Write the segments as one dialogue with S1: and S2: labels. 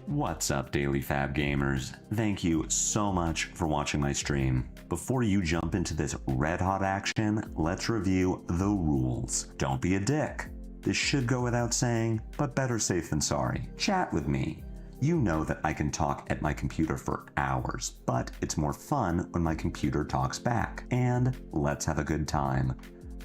S1: What's up, Daily Fab Gamers? Thank you so much for watching my stream. Before you jump into this red-hot action, let's review the rules. Don't be a dick. This should go without saying, but better safe than sorry. Chat with me. You know that I can talk at my computer for hours, but it's more fun when my computer talks back. And let's have a good time.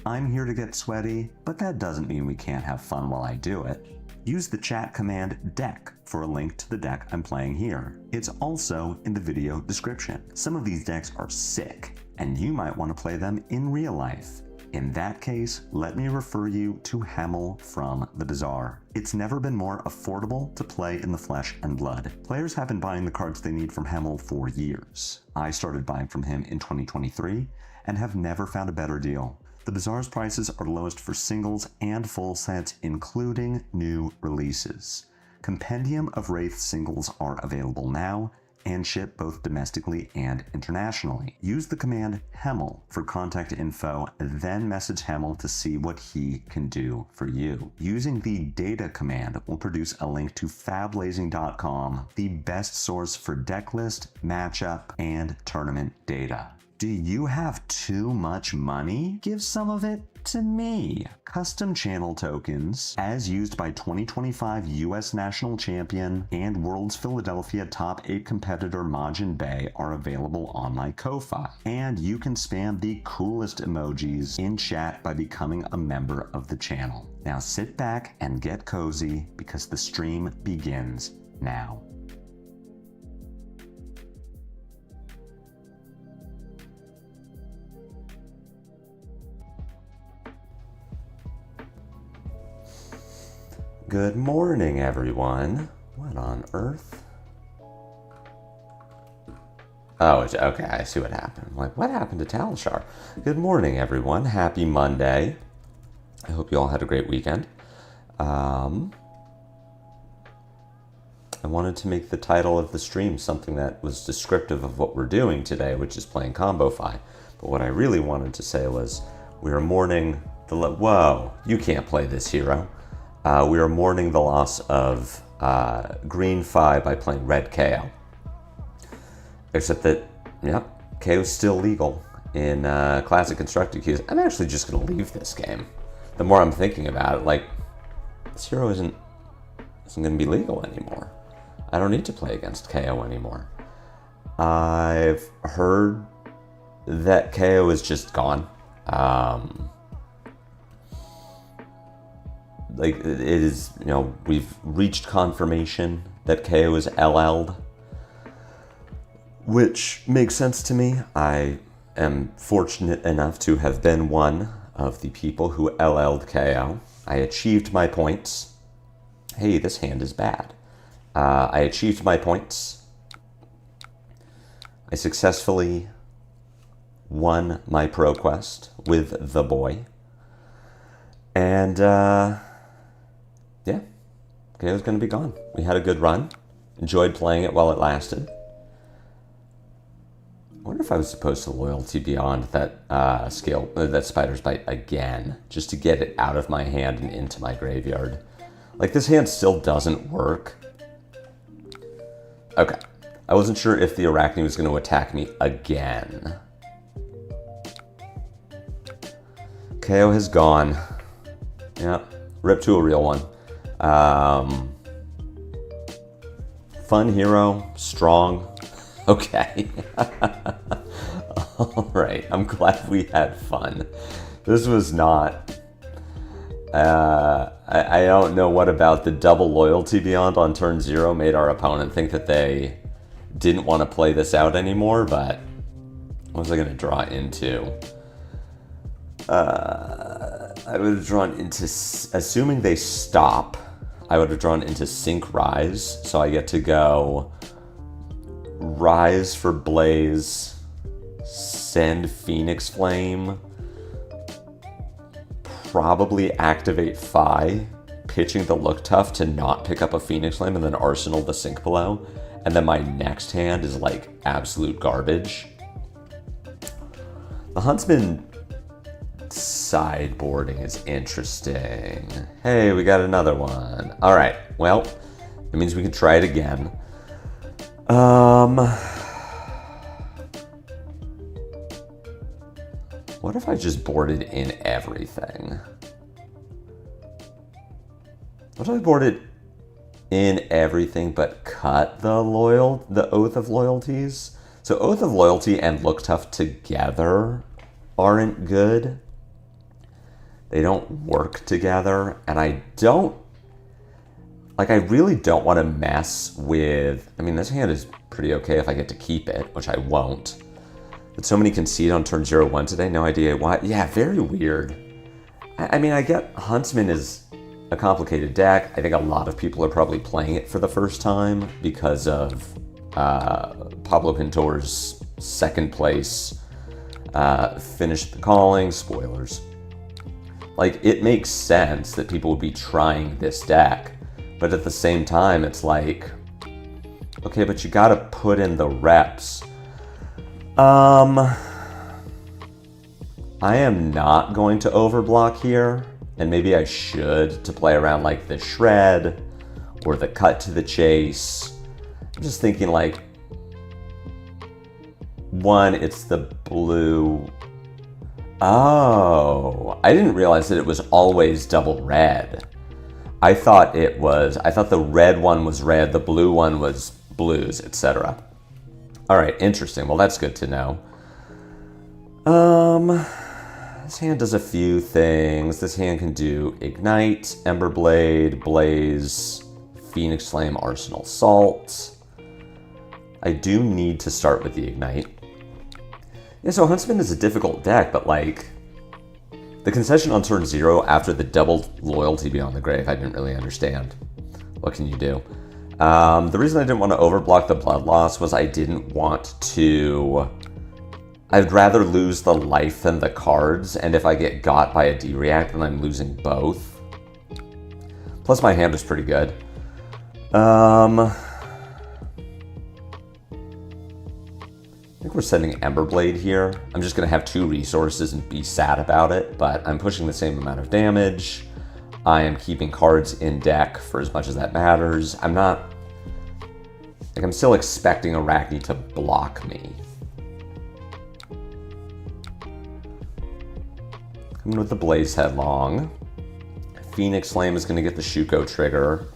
S1: I'm here to get sweaty, but that doesn't mean we can't have fun while I do it. Use the chat command deck for a link to the deck I'm playing here. It's also in the video description. Some of these decks are sick, and you might want to play them in real life. In that case, let me refer you to Hemel from the Bazaar. It's never been more affordable to play in the flesh and blood. Players have been buying the cards they need from Hemel for years. I started buying from him in 2023 and have never found a better deal. The Bazaar's prices are lowest for singles and full sets, including new releases. Compendium of Rathe singles are available now and ship both domestically and internationally. Use the command Hemel for contact info, then message Hemel to see what he can do for you. Using the data command will produce a link to Fablazing.com, the best source for deck list, matchup, and tournament data. Do you have too much money? Give some of it to me. Custom channel tokens, as used by 2025 US National Champion and World's Philadelphia Top 8 competitor Majin Bay, are available on my Ko-Fi. And you can spam the coolest emojis in chat by becoming a member of the channel. Now sit back and get cozy because the stream begins now. Good morning, everyone. What on earth? Oh, okay, I see what happened. I'm like, what happened to Talishar? Good morning, everyone. Happy Monday. I hope you all had a great weekend. I wanted to make the title of the stream something that was descriptive of what we're doing today, which is playing Combo Fi. But what I really wanted to say was, we are mourning the... Whoa, you can't play this hero. We are mourning the loss of Green Fi by playing Red KO. Except that, yeah, KO is still legal in Classic Constructed Queues. I'm actually just going to leave this game. The more I'm thinking about it, like, this hero isn't going to be legal anymore. I don't need to play against KO anymore. I've heard that KO is just gone. Like, it is, you know, we've reached confirmation that KO is LL'd, which makes sense to me. I am fortunate enough to have been one of the people who LL'd KO. I achieved my points. Hey, this hand is bad. I achieved my points. I successfully won my pro quest with the boy. And, yeah, KO's going to be gone. We had a good run. Enjoyed playing it while it lasted. I wonder if I was supposed to loyalty beyond that that Spider's Bite again, just to get it out of my hand and into my graveyard. Like, this hand still doesn't work. Okay. I wasn't sure if the Arachne was going to attack me again. KO has gone. Yeah, rip to a real one. Fun hero, strong. Okay. All right, I'm glad we had fun. This was not... I don't know what about the double loyalty beyond on turn 0 made our opponent think that they didn't want to play this out anymore, but what was I going to draw into? I would have drawn into, assuming they stop, I would have drawn into Sync Rise, so I get to go Rise for Blaze, send Phoenix Flame, probably activate Fi, pitching the Look Tough to not pick up a Phoenix Flame, and then Arsenal the Sync below, and then my next hand is like absolute garbage. The Huntsman sideboarding is interesting. Hey, we got another one. All right, well, it means we can try it again. What if I just boarded in everything? What if I boarded in everything but cut the Oath of Loyalties? So Oath of Loyalty and Look Tough together aren't good. They don't work together, and I really don't want to mess with, I mean, this hand is pretty okay if I get to keep it, which I won't. But so many concede on turn 0-1 today, no idea why. Yeah, very weird. I mean, I get Huntsman is a complicated deck. I think a lot of people are probably playing it for the first time because of Pablo Pintor's second place finish the calling, spoilers. Like, it makes sense that people would be trying this deck, but at the same time, it's like, okay, but you gotta put in the reps. I am not going to overblock here, and maybe I should to play around like the shred or the cut to the chase. I'm just thinking like, one, it's the blue. Oh, I didn't realize that it was always double red. I thought the red one was red, the blue one was blues, etc. All right, interesting. Well, that's good to know. This hand does a few things. This hand can do Ignite, Emberblade, Blaze, Phoenix Flame, Arsenal Salt. I do need to start with the Ignite. Yeah, so Huntsman is a difficult deck, but like, the concession on turn 0 after the double Loyalty Beyond the Grave, I didn't really understand. What can you do? The reason I didn't want to overblock the Blood Loss was I didn't want to... I'd rather lose the life than the cards, and if I get got by a D-React, then I'm losing both. Plus my hand was pretty good. I think we're sending Emberblade here. I'm just going to have 2 resources and be sad about it, but I'm pushing the same amount of damage. I am keeping cards in deck for as much as that matters. I'm still expecting Arachne to block me. Coming with the Blaze Headlong. Phoenix Flame is going to get the Shuko trigger.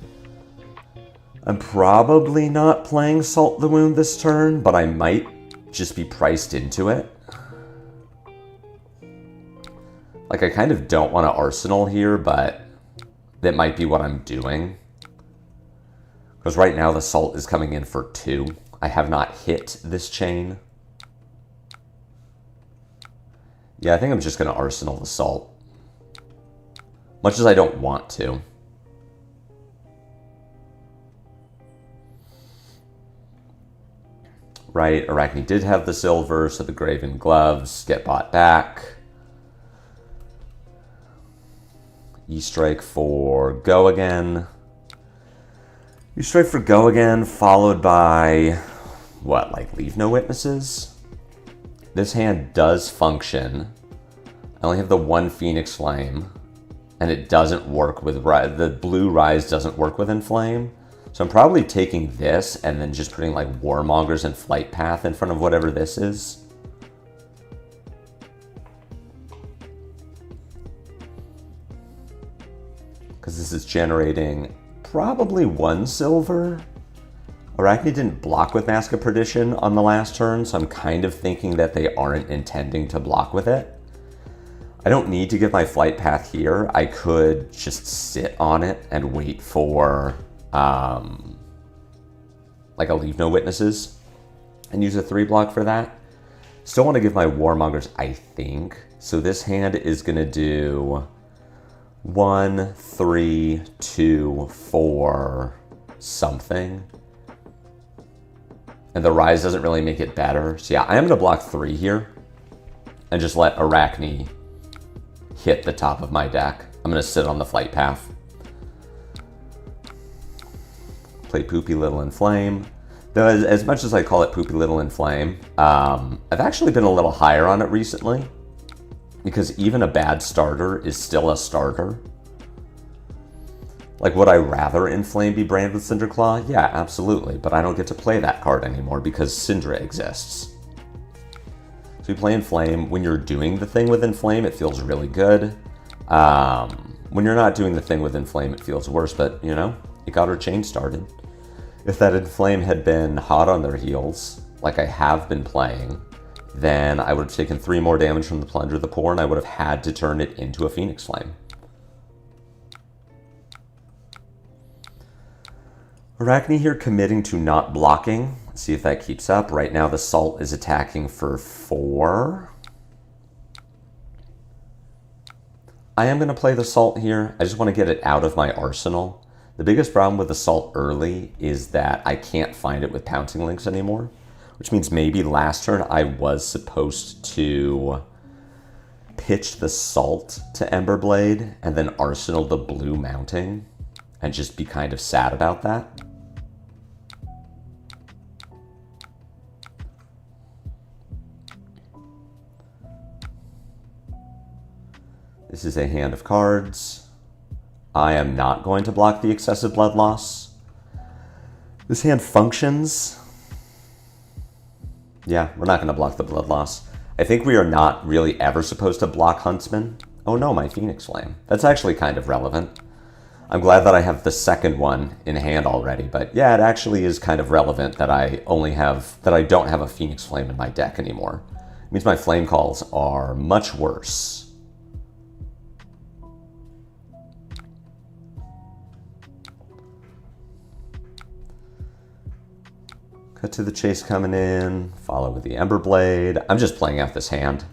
S1: I'm probably not playing Salt the Wound this turn, but I might just be priced into it. Like, I kind of don't want to Arsenal here, but that might be what I'm doing. Because right now the Salt is coming in for 2. I have not hit this chain. Yeah, I think I'm just going to Arsenal the Salt. Much as I don't want to. Right, Arachne did have the silver, so the Graven Gloves get bought back. E-Strike for Go Again. E-Strike for Go Again, followed by, what, like Leave No Witnesses? This hand does function. I only have the 1 Phoenix Flame, and it doesn't work with the blue Rise doesn't work with Inflame. So I'm probably taking this and then just putting like Warmongers and Flight Path in front of whatever this is. Because this is generating probably 1 silver. Arachne didn't block with Mask of Perdition on the last turn, so I'm kind of thinking that they aren't intending to block with it. I don't need to give my Flight Path here. I could just sit on it and wait for like a Leave No Witnesses and use a 3 block for that. Still want to give my Warmongers, I think. So this hand is going to do 1, 3, 2, 4, something. And the Rise doesn't really make it better. So yeah, I am going to block 3 here and just let Arachne hit the top of my deck. I'm going to sit on the Flight Path. Play Poopy Little Inflame. Though as much as I call it Poopy Little Inflame, I've actually been a little higher on it recently because even a bad starter is still a starter. Like, would I rather Inflame be branded with Cinderclaw? Yeah, absolutely, but I don't get to play that card anymore because Syndra exists. So you play Inflame. When you're doing the thing with Inflame, it feels really good. When you're not doing the thing with Inflame, it feels worse, but, you know, it got her chain started. If that Inflame had been hot on their heels, like I have been playing, then I would have taken 3 more damage from the Plunger of the Poor, and I would have had to turn it into a Phoenix Flame. Arachne here committing to not blocking. Let's see if that keeps up. Right now the Salt is attacking for 4. I am going to play the Salt here. I just want to get it out of my arsenal. The biggest problem with the Salt early is that I can't find it with Pouncing Links anymore, which means maybe last turn I was supposed to pitch the Salt to Emberblade and then arsenal the blue mounting and just be kind of sad about that. This is a hand of cards. I am not going to block the excessive blood loss. This hand functions. Yeah, we're not going to block the blood loss. I think we are not really ever supposed to block Huntsman. Oh no, my Phoenix Flame. That's actually kind of relevant. I'm glad that I have the second one in hand already, but yeah, it actually is kind of relevant that I don't have a Phoenix Flame in my deck anymore. It means my flame calls are much worse. Cut to the chase coming in, follow with the Emberblade. I'm just playing out this hand.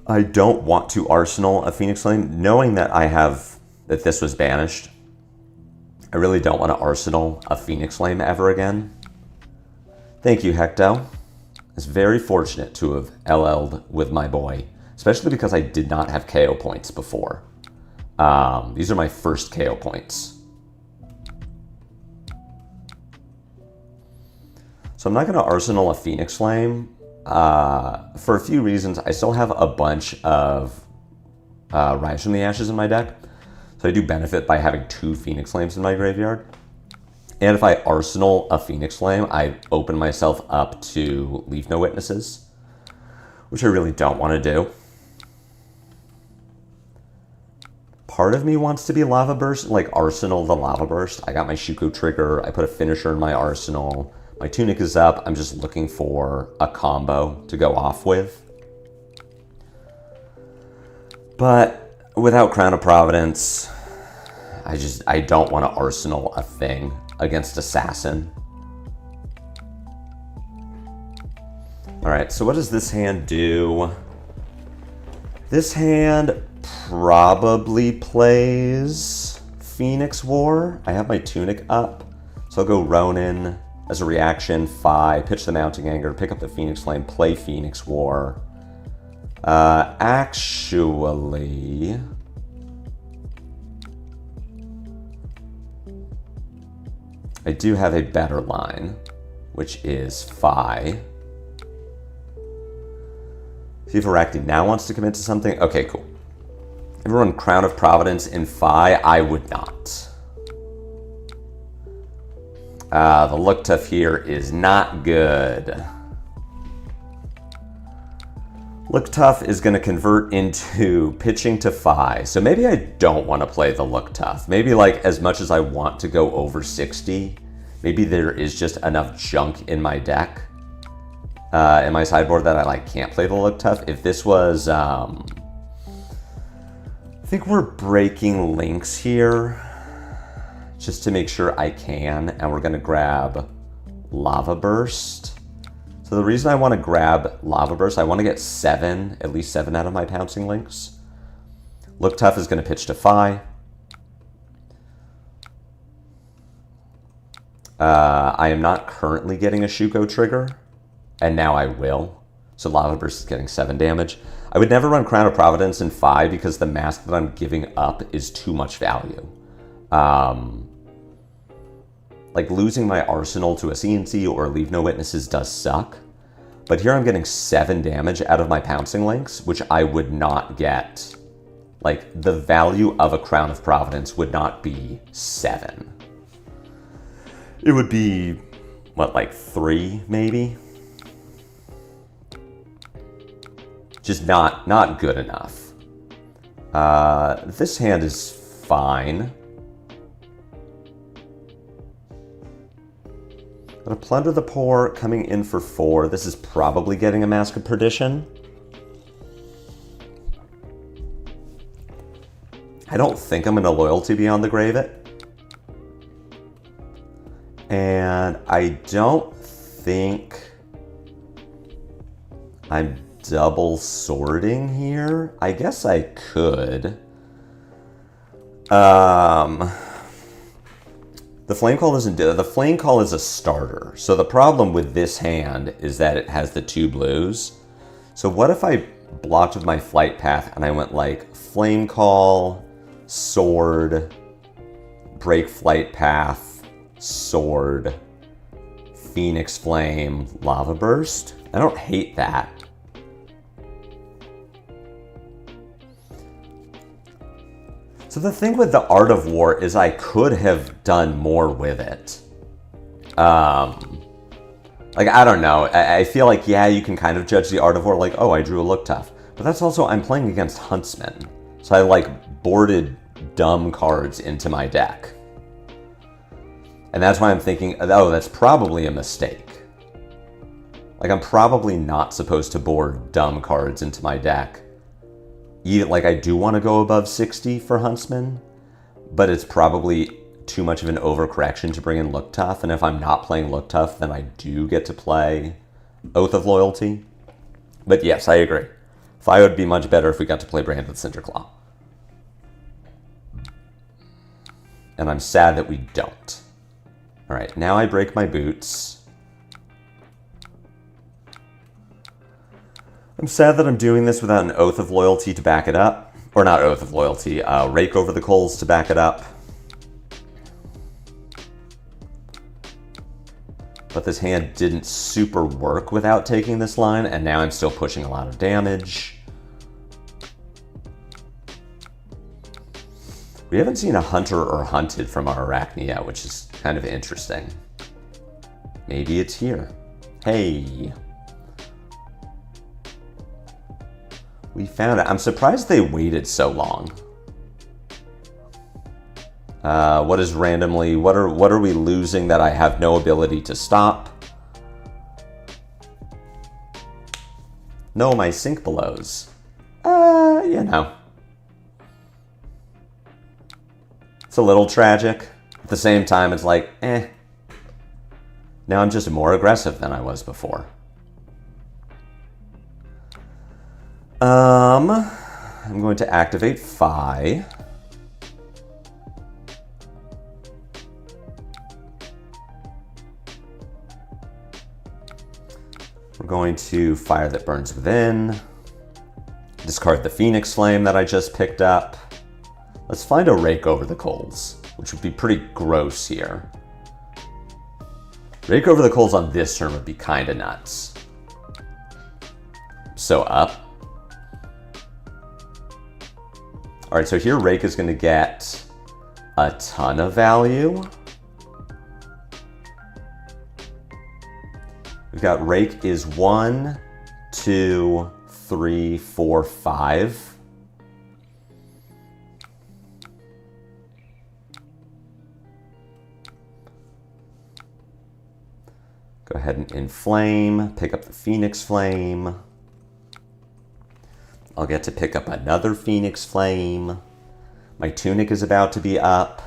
S1: I don't want to arsenal a Phoenix Flame, knowing that that this was banished. I really don't want to arsenal a Phoenix Flame ever again. Thank you, Hecto. It's very fortunate to have LL'd with my boy, especially because I did not have KO points before. These are my first KO points. So I'm not going to arsenal a Phoenix Flame for a few reasons. I still have a bunch of Rise from the Ashes in my deck, so I do benefit by having 2 Phoenix Flames in my graveyard. And if I arsenal a Phoenix Flame, I open myself up to Leave No Witnesses, which I really don't want to do. Part of me wants to be Lava Burst, like arsenal the Lava Burst. I got my Shuko trigger, I put a finisher in my arsenal. My Tunic is up. I'm just looking for a combo to go off with. But without Crown of Providence, I don't want to arsenal a thing against Assassin. All right, so what does this hand do? This hand probably plays Phoenix War. I have my Tunic up, so I'll go Ronin. As a reaction, Phi, pitch the Mounting Anger, pick up the Phoenix Flame, play Phoenix War. Actually, I do have a better line, which is Phi. See if Arachne now wants to commit to something. Okay, cool. Everyone, Crown of Providence in Phi, I would not. The Look Tough here is not good. Look Tough is going to convert into pitching to Phi. So maybe I don't want to play the Look Tough. Maybe like as much as I want to go over 60, maybe there is just enough junk in my deck, in my sideboard that I like can't play the Look Tough. If this was, I think we're breaking links here, just to make sure I can, and we're gonna grab Lava Burst. So the reason I wanna grab Lava Burst, I wanna get at least seven out of my Pouncing Links. Look Tough is gonna pitch to Phi. I am not currently getting a Shuko trigger, and now I will. So Lava Burst is getting 7 damage. I would never run Crown of Providence in Phi because the mask that I'm giving up is too much value. Like losing my arsenal to a CNC or Leave No Witnesses does suck. But here I'm getting 7 damage out of my Pouncing Links, which I would not get Like, the value of a Crown of Providence would not be 7. It would be, what, like 3, maybe? Just not good enough. This hand is fine. But a Plunder the Poor coming in for 4. This is probably getting a Mask of Perdition. I don't think I'm going to Loyalty Beyond the Grave it. And I don't think I'm double swording here. I guess I could. The Flame Call isn't... The Flame Call is a starter. So the problem with this hand is that it has the 2 blues. So what if I blocked with my Flight Path and I went like Flame Call, Sword, Break Flight Path, Sword, Phoenix Flame, Lava Burst? I don't hate that. So the thing with the Art of War is I could have done more with it. Like, I don't know. I feel like, yeah, you can kind of judge the Art of War like, oh, I drew a Look Tough. But that's also, I'm playing against Huntsmen. So I, like, boarded dumb cards into my deck. And that's why I'm thinking, oh, that's probably a mistake. Like, I'm probably not supposed to board dumb cards into my deck. Like, I do want to go above 60 for Huntsman, but it's probably too much of an overcorrection to bring in Look Tough, and if I'm not playing Look Tough, then I do get to play Oath of Loyalty. But yes, I agree. Fi would be much better if we got to play Brand with Cinderclaw. And I'm sad that we don't. Alright, now I break my boots. I'm sad that I'm doing this without an Oath of Loyalty to back it up. Or not Oath of Loyalty, Rake Over the Coals to back it up. But this hand didn't super work without taking this line, and now I'm still pushing a lot of damage. We haven't seen a Hunter or Hunted from our Arachne yet, which is kind of interesting. Maybe it's here. Hey! We found it. I'm surprised they waited so long. What is randomly... What are we losing that I have no ability to stop? No, my Sink Belows. You know. It's a little tragic. At the same time, it's like, eh. Now I'm just more aggressive than I was before. I'm going to activate Fi. We're going to Fire That Burns Within. Discard the Phoenix Flame that I just picked up. Let's find a Rake Over the Coals, which would be pretty gross here. Rake Over the Coals on this turn would be kind of nuts. So up. All right, so here Rake is going to get a ton of value. We've got Rake is 1, 2, 3, 4, 5. Go ahead and inflame, pick up the Phoenix Flame. I'll get to pick up another Phoenix Flame. My Tunic is about to be up.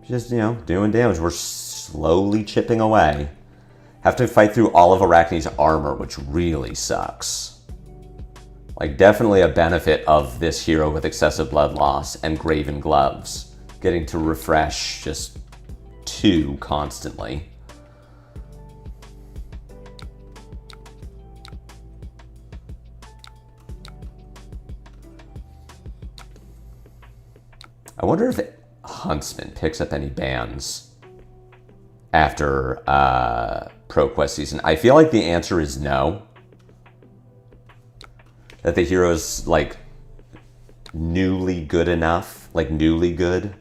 S1: Just, you know, doing damage. We're slowly chipping away. Have to fight through all of Arachne's armor, which really sucks. Like, definitely a benefit of this hero with excessive blood loss and Graven Gloves. Getting to refresh just 2 constantly. I wonder if Huntsman picks up any bans. after ProQuest season? I feel like the answer is no. That the hero's like newly good enough, like newly good.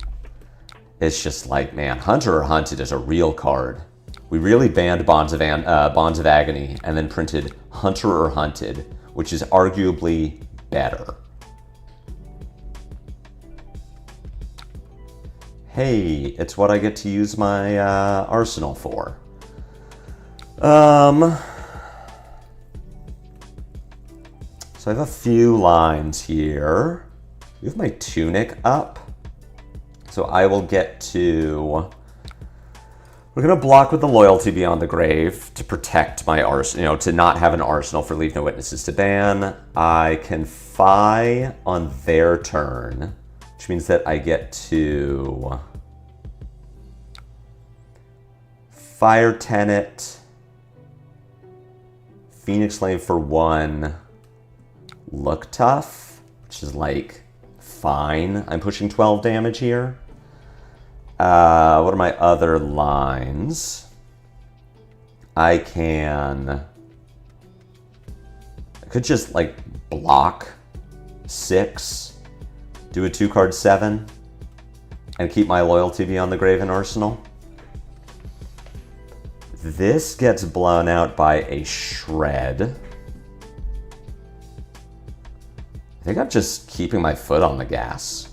S1: It's just like, man, Hunter or Hunted is a real card. We really banned Bonds of Agony and then printed Hunter or Hunted, which is arguably better. Hey, it's what I get to use my arsenal for. So I have a few lines here. We have my tunic up. So I will get to... We're going to block with the Loyalty Beyond the Grave to protect my arsenal, to not have an arsenal for Leave No Witnesses to ban. I can Fi on their turn, which means that I get to Fire Tenet, Phoenix Flame for 1, Look Tough, which is like fine. I'm pushing 12 damage here. What are my other lines? I could just like block 6, do a 2-card 7, and keep my Loyalty Beyond the Grave in arsenal. This gets blown out by a Shred. I think I'm just keeping my foot on the gas.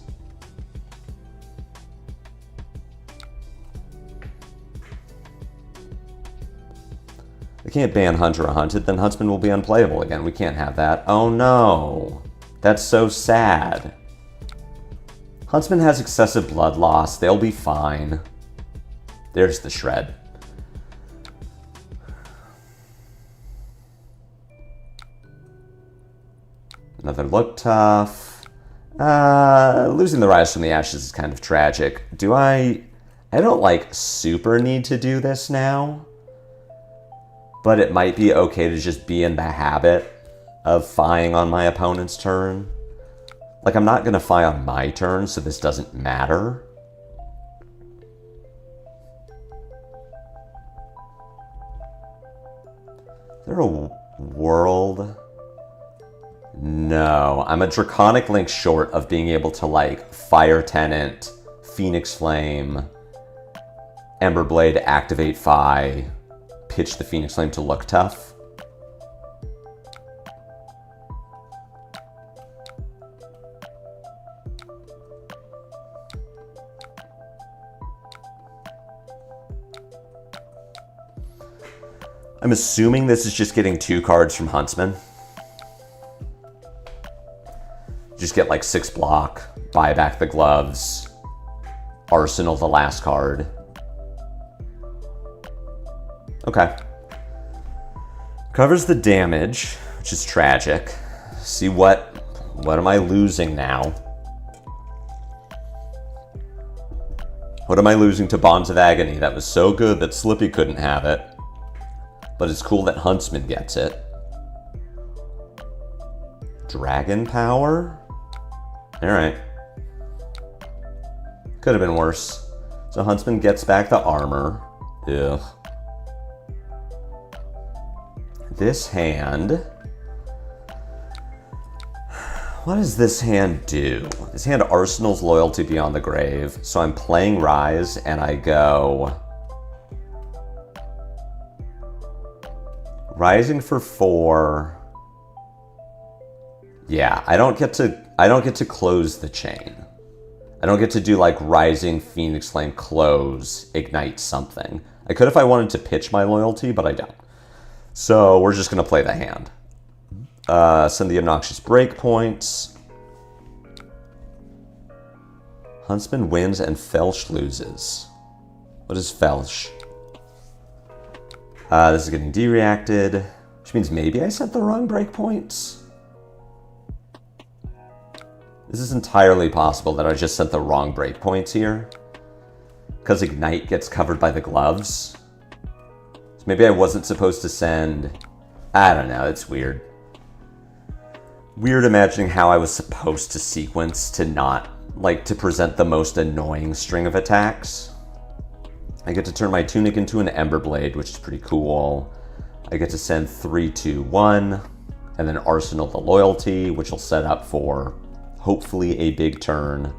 S1: I can't ban Hunter or Hunted, then Huntsman will be unplayable again. We can't have that. Oh no. That's so sad. Huntsman has excessive blood loss. They'll be fine. There's the Shred. Another Look Tough. Losing the Rise from the Ashes is kind of tragic. I don't like super need to do this now. But it might be okay to just be in the habit of Fi-ing on my opponent's turn. Like, I'm not going to Fi on my turn, so this doesn't matter. Is there a world? No. I'm a Draconic Link short of being able to, like, Fire Tenant, Phoenix Flame, Emberblade, activate Fi, pitch the Phoenix Flame to Look Tough. I'm assuming this is just getting 2 cards from Huntsman. Just get like 6 block, buy back the gloves, arsenal the last card. Okay. Covers the damage, which is tragic. See what am I losing now? What am I losing to Bonds of Agony? That was so good that Slippy couldn't have it. But it's cool that Huntsman gets it. Dragon Power? Alright. Could have been worse. So Huntsman gets back the armor. Ugh. This hand... What does this hand do? This hand arsenals Loyalty Beyond the Grave. So I'm playing Rise and I go... Rising for 4. Yeah, I don't get to close the chain. I don't get to do like Rising, Phoenix Flame, close, ignite something. I could if I wanted to pitch my loyalty, but I don't. So we're just gonna play the hand. Send the obnoxious breakpoints. Huntsman wins and Felsh loses. What is Felsh? This is getting de-reacted, which means maybe I set the wrong breakpoints. This is entirely possible that I just set the wrong breakpoints here, because Ignite gets covered by the gloves. So maybe I wasn't supposed to send... I don't know, it's weird. Weird imagining how I was supposed to sequence to not, like, to present the most annoying string of attacks. I get to turn my Tunic into an Ember Blade, which is pretty cool. I get to send 3, 2, 1, and then Arsenal the Loyalty, which will set up for hopefully a big turn.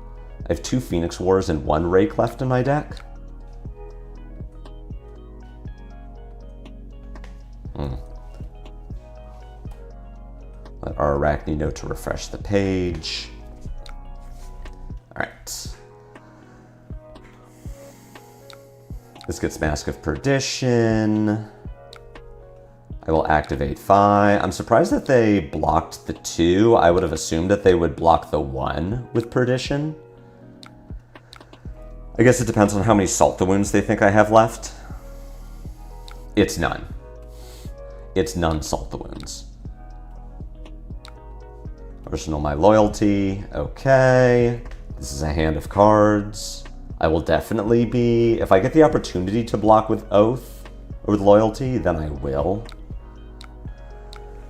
S1: I have 2 Phoenix Wars and 1 Rake left in my deck. Let our Arachne know to refresh the page. All right. This gets Mask of Perdition. I will activate Phi. I'm surprised that they blocked the 2. I would have assumed that they would block the 1 with Perdition. I guess it depends on how many Salt the Wounds they think I have left. It's none. It's none Salt the Wounds. Arsenal my Loyalty. Okay. This is a hand of cards. I will definitely be... If I get the opportunity to block with Oath or with Loyalty, then I will.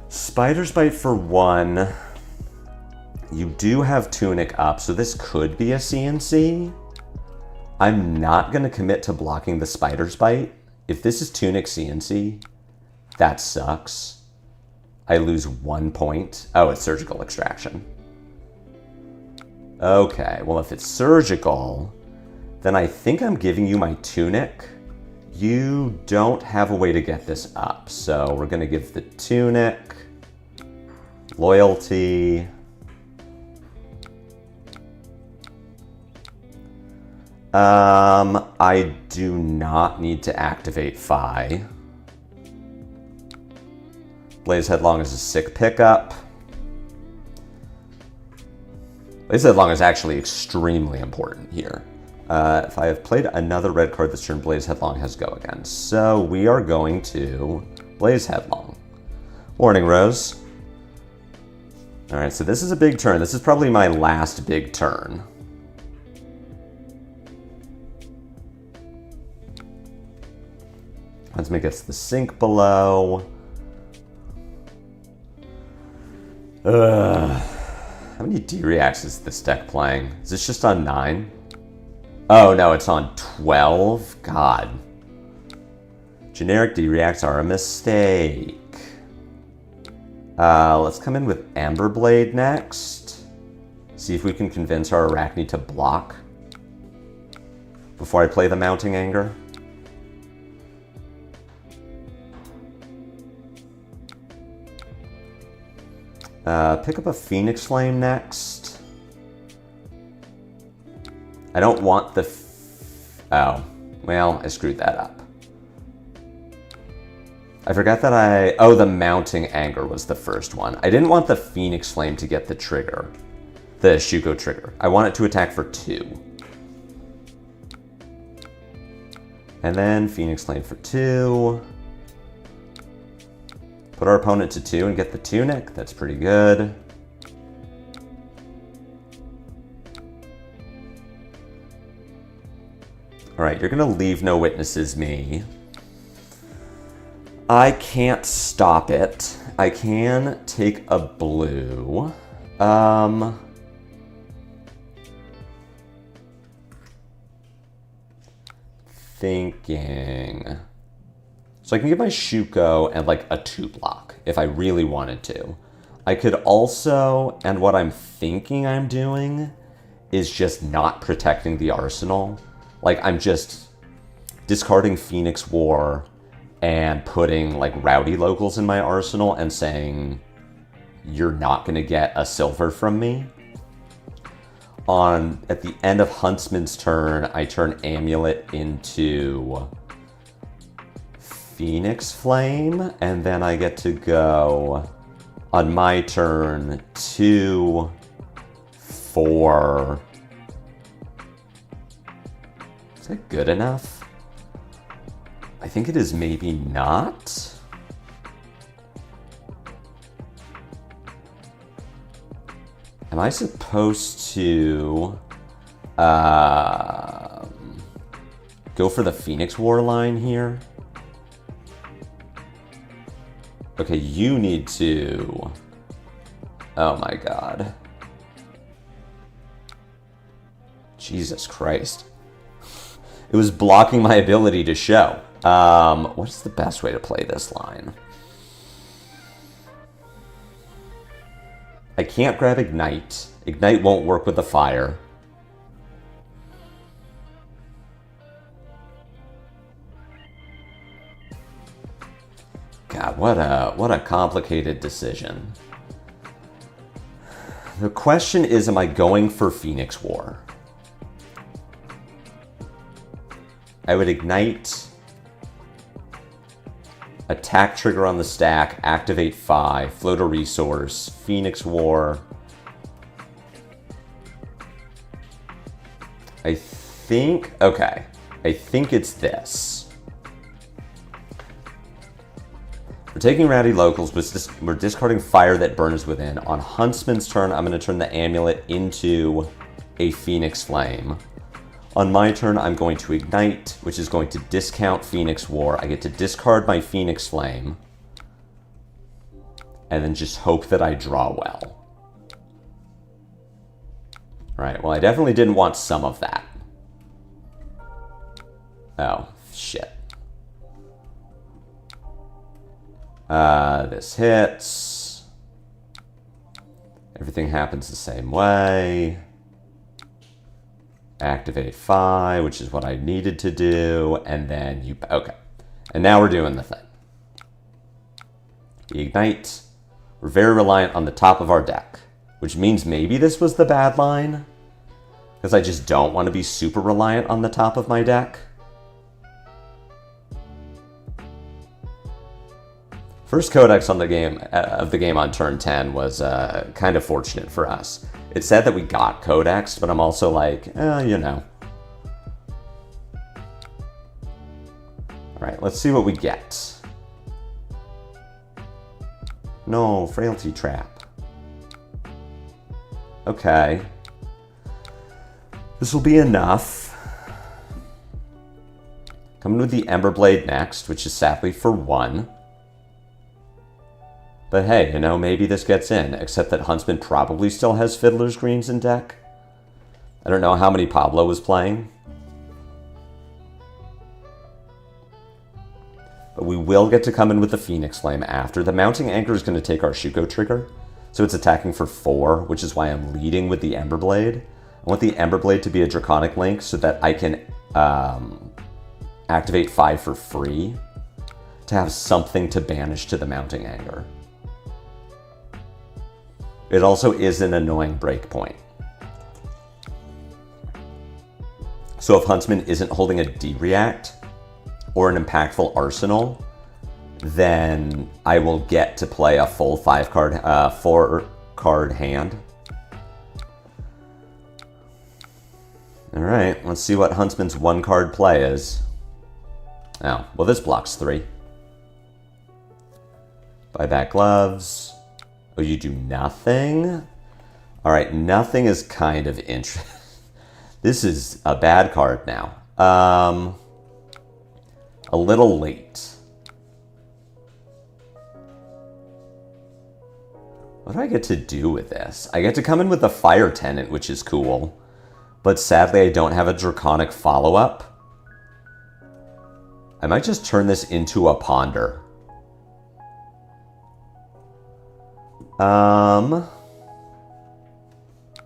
S1: Spider's Bite for 1. You do have Tunic up, so this could be a CNC. I'm not going to commit to blocking the Spider's Bite. If this is Tunic CNC, that sucks. I lose 1 point. Oh, it's Surgical Extraction. Okay, well, if it's Surgical, then I think I'm giving you my Tunic. You don't have a way to get this up, so we're going to give the Tunic, Loyalty. I do not need to activate Phi. Blaze Headlong is a sick pickup. Blaze Headlong is actually extremely important here. If I have played another red card this turn, Blaze Headlong has go again. So we are going to Blaze Headlong. Morning, Rose. All right, so this is a big turn. This is probably my last big turn. Huntsman gets the sink below. How many D-Reacts is this deck playing? Is this just on 9? Oh, no, it's on 12? God. Generic D-Reacts are a mistake. Let's come in with Amber Blade next. See if we can convince our Arachne to block before I play the Mounting Anger. Pick up a Phoenix Flame next. I don't want the... Oh, well, I screwed that up. I forgot that Oh, the Mounting Anger was the first one. I didn't want the Phoenix Flame to get the trigger. The Shuko trigger. I want it to attack for 2. And then Phoenix Flame for 2. Put our opponent to 2 and get the Tunic. That's pretty good. All right, you're gonna leave no witnesses me. I can't stop it. I can take a blue. Thinking. So I can get my Shuko and like a 2-block if I really wanted to. I could also, and what I'm thinking I'm doing is just not protecting the arsenal. Like I'm just discarding Phoenix War and putting like rowdy locals in my arsenal and saying, you're not gonna get a silver from me. At the end of Huntsman's turn, I turn Amulet into Phoenix Flame, and then I get to go on my turn 2, 4. Is that good enough? I think it is maybe not. Am I supposed to go for the Phoenix War line here? Okay, you need to... Oh my god. Jesus Christ. It was blocking my ability to show. What's the best way to play this line? I can't grab Ignite. Ignite won't work with the fire. God, what a complicated decision. The question is, am I going for Phoenix War? I would Ignite, attack trigger on the stack, activate 5, float a resource, Phoenix War. I think it's this. We're taking Rathe locals, but we're discarding Fire that burns within. On Huntsman's turn, I'm going to turn the amulet into a Phoenix Flame. On my turn, I'm going to Ignite, which is going to discount Phoenix War. I get to discard my Phoenix Flame, and then just hope that I draw well. Right, well, I definitely didn't want some of that. Oh, shit. This hits. Everything happens the same way. Activate 5, which is what I needed to do, and then you... Okay. And now we're doing the thing. The Ignite. We're very reliant on the top of our deck, which means maybe this was the bad line, because I just don't want to be super reliant on the top of my deck. First Codex on the game on turn 10 was kind of fortunate for us. It said that we got Codex, but I'm also like, you know. All right, let's see what we get. No, Frailty Trap. Okay. This will be enough. Coming with the Emberblade next, which is sadly for 1. But hey, you know, maybe this gets in, except that Huntsman probably still has Fiddler's Greens in deck. I don't know how many Pablo was playing. But we will get to come in with the Phoenix Flame after. The Mounting Anchor is going to take our Shuko trigger, so it's attacking for 4, which is why I'm leading with the Emberblade. I want the Emberblade to be a Draconic Link so that I can activate 5 for free to have something to banish to the Mounting Anchor. It also is an annoying breakpoint. So if Huntsman isn't holding a D-React or an impactful arsenal, then I will get to play a full 4-card hand. All right, let's see what Huntsman's 1-card play is. Oh, well, this blocks 3. Buy back gloves. Oh, you do nothing? All right, nothing is kind of interesting. This is a bad card now. A little late. What do I get to do with this? I get to come in with a Fire Tenant, which is cool. But sadly, I don't have a Draconic follow-up. I might just turn this into a Ponder.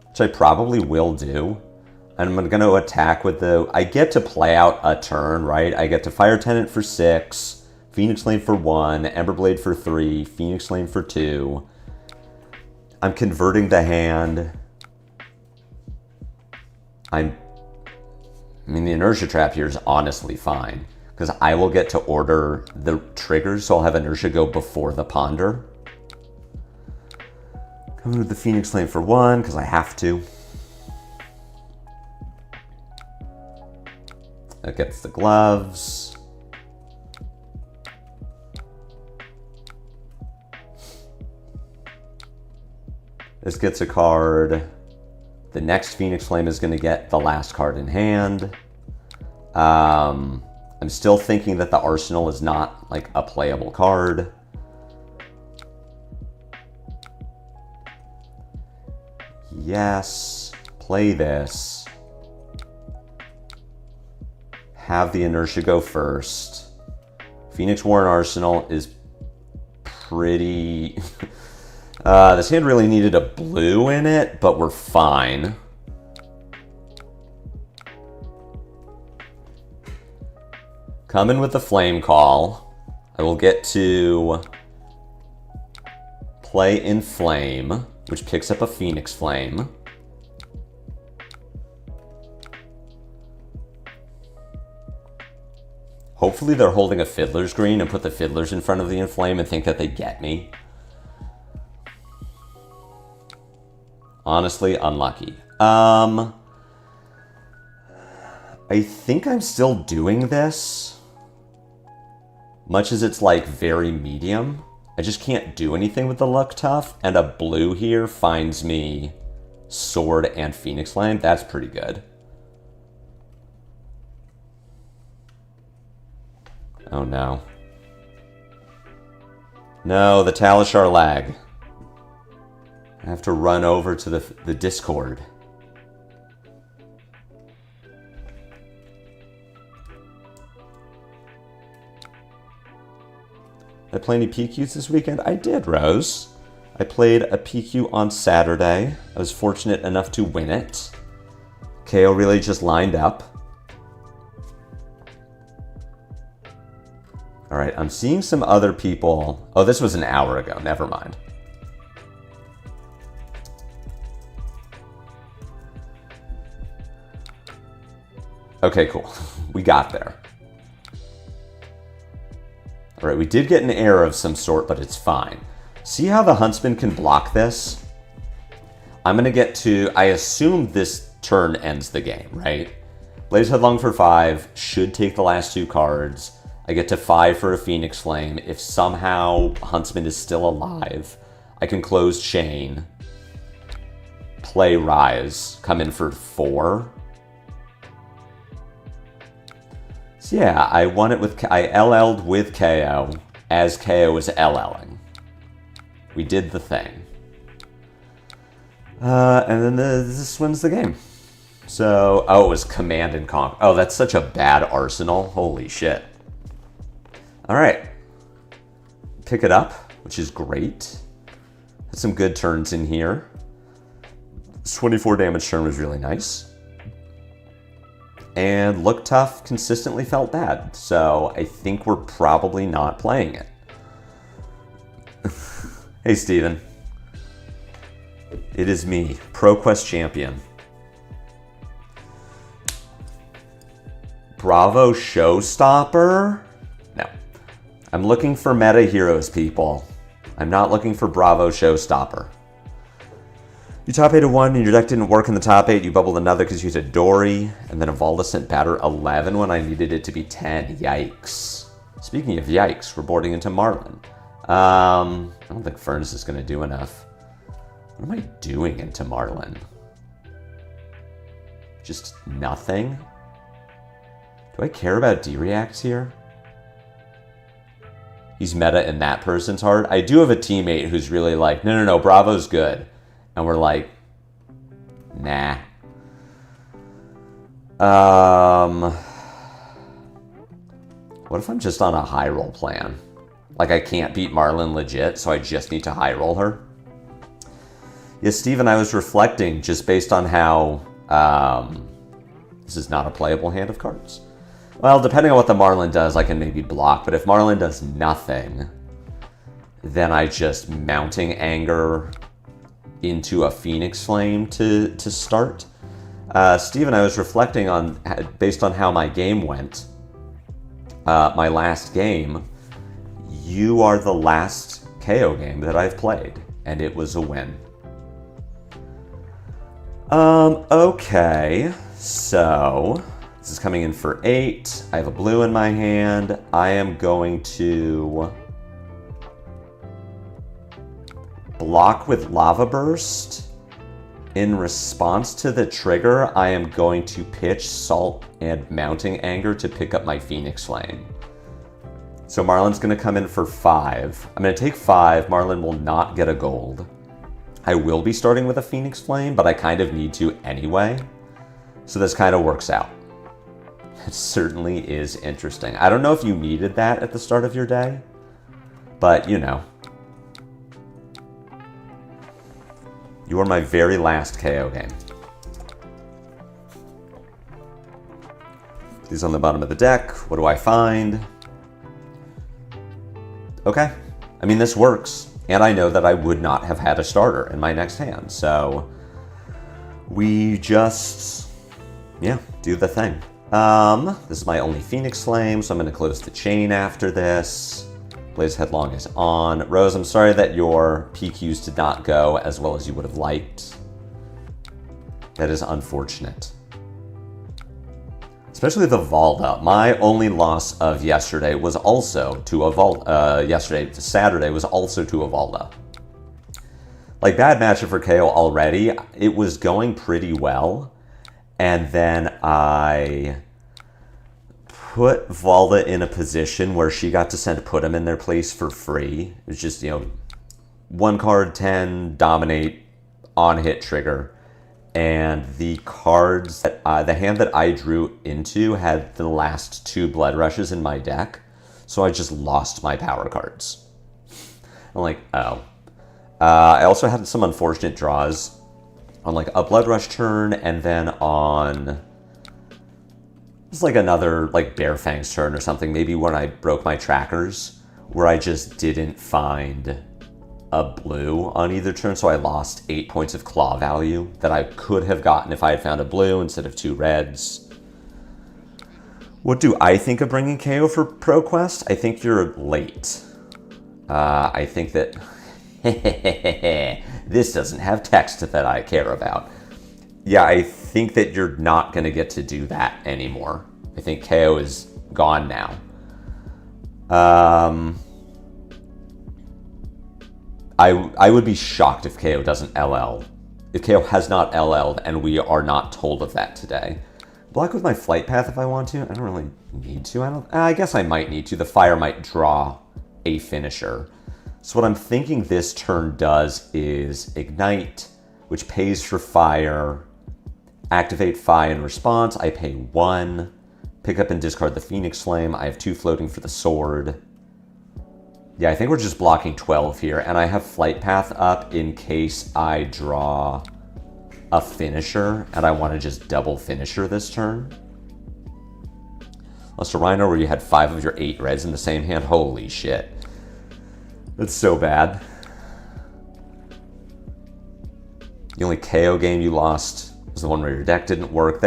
S1: Which I probably will do. And I'm going to attack with the... I get to play out a turn, right? I get to Fire Tenant for 6, Phoenix Flame for 1, Emberblade for 3, Phoenix Flame for 2. I'm converting the hand. I mean, the Inertia Trap here is honestly fine, because I will get to order the triggers, so I'll have Inertia go before the Ponder. Coming with the Phoenix Flame for 1, because I have to. That gets the gloves. This gets a card. The next Phoenix Flame is going to get the last card in hand. I'm still thinking that the Arsenal is not like a playable card. Yes, play this. have the inertia go first. Phoenix Warren Arsenal is pretty... this hand really needed a blue in it, but we're fine. Come in with the Flame Call. I will get to play Inflame, which picks up a Phoenix Flame. Hopefully they're holding a Fiddler's Green and put the Fiddlers in front of the Inflame and think that they get me. Honestly, unlucky. I think I'm still doing this. Much as it's like very medium. I just can't do anything with the Luck Tough, and a blue here finds me Sword and Phoenix Flame. That's pretty good. Oh no. No, the Talishar lag. I have to run over to the Discord. Did I play any PQs this weekend? I did, Rose. I played a PQ on Saturday. I was fortunate enough to win it. KO really just lined up. All right, I'm seeing some other people. Oh, this was an hour ago. Never mind. Okay, cool. We got there. All right, we did get an error of some sort, but it's fine. See how the Huntsman can block this? I'm going to get to... I assume this turn ends the game, right? Blaze Headlong for 5. Should take the last 2 cards. I get to 5 for a Phoenix Flame. If somehow Huntsman is still alive, I can close Chain. Play Rise. Come in for 4. So yeah, I won it with... I LL'd with KO as KO is LLing. We did the thing. And then this wins the game. So... Oh, it was Command and Conquer. Oh, that's such a bad arsenal. Holy shit. Alright. Pick it up, which is great. Had some good turns in here. This 24 damage turn was really nice. And Look Tough consistently felt bad, so I think we're probably not playing it. Hey, Steven. It is me, ProQuest Champion. Bravo Showstopper? No. I'm looking for meta heroes, people. I'm not looking for Bravo Showstopper. You top 8 a 1 and your deck didn't work in the top 8. You bubbled another because you used a Dory. And then a Volescent batter 11 when I needed it to be 10. Yikes. Speaking of yikes, we're boarding into Marlin. I don't think Furnace is going to do enough. What am I doing into Marlin? Just nothing? Do I care about D-Reacts here? He's meta in that person's heart. I do have a teammate who's really like, no, Bravo's good. And we're like, nah. What if I'm just on a high roll plan? Like I can't beat Marlin legit, so I just need to high roll her? Yes, Steven, I was reflecting just based on how this is not a playable hand of cards. Well, depending on what the Marlin does, I can maybe block. But if Marlin does nothing, then I just Mounting Anger into a Phoenix Flame to start. Steven, I was reflecting on, based on how my game went, my last game, you are the last KO game that I've played, and it was a win. Okay, so this is coming in for 8. I have a blue in my hand. I am going to block with Lava Burst. In response to the trigger, I am going to pitch Salt and Mounting Anger to pick up my Phoenix Flame. So Marlin's going to come in for 5. I'm going to take 5. Marlin will not get a gold. I will be starting with a Phoenix Flame, but I kind of need to anyway. So this kind of works out. It certainly is interesting. I don't know if you needed that at the start of your day, but you know. You are my very last KO game. These on the bottom of the deck. What do I find? Okay. I mean, this works. And I know that I would not have had a starter in my next hand. So we just, yeah, do the thing. This is my only Phoenix Flame, so I'm going to close the chain after this. Blaze Headlong is on. Rose, I'm sorry that your PQs did not go as well as you would have liked. That is unfortunate. Especially the Valda. My only loss of yesterday was also to a Valda. Saturday was also to a Valda. Like, bad matchup for KO already. It was going pretty well. And then I put Valda in a position where she got to put them in their place for free. It was just, you know, 1 card, 10, dominate, on hit trigger. And the cards, that the hand that I drew into had the last 2 Blood Rushes in my deck. So I just lost my power cards. I'm like, oh. I also had some unfortunate draws on like a Blood Rush turn, and then on it's like another like Bear Fangs turn or something, maybe when I broke my trackers, where I just didn't find a blue on either turn, so I lost 8 points of claw value that I could have gotten if I had found a blue instead of 2 reds. What do I think of bringing KO for ProQuest? I think you're late. I think that this doesn't have text that I care about. Yeah, I think that you're not going to get to do that anymore. I think KO is gone now. I would be shocked if KO doesn't LL. If KO has not LL'd and we are not told of that today. Block with my Flight Path if I want to. I don't really need to. I guess I might need to. The fire might draw a finisher. So what I'm thinking this turn does is Ignite, which pays for fire. Activate Fi in response. I pay 1. Pick up and discard the Phoenix Flame. I have 2 floating for the sword. Yeah, I think we're just blocking 12 here, and I have Flight Path up in case I draw a finisher, and I want to just double finisher this turn. Lost a Rhino where you had 5 of your 8 reds in the same hand. Holy shit. That's so bad. The only KO game you lost was the one where your deck didn't work.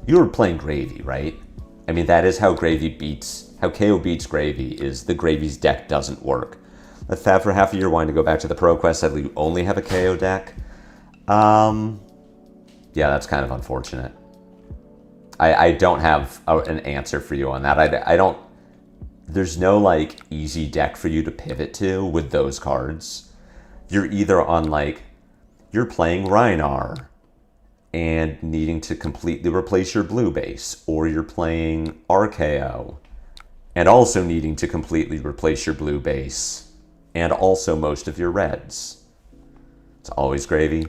S1: You were playing Gravy, right? I mean, that is how Gravy beats... How KO beats Gravy is the Gravy's deck doesn't work. Let Fab for half a year wanting to go back to the ProQuest. Sadly, you only have a KO deck. Yeah, that's kind of unfortunate. I don't have an answer for you on that. I don't... There's no, like, easy deck for you to pivot to with those cards. You're either on, like... You're playing Rhinar and needing to completely replace your blue base, or you're playing RKO and also needing to completely replace your blue base and also most of your reds. It's always Gravy.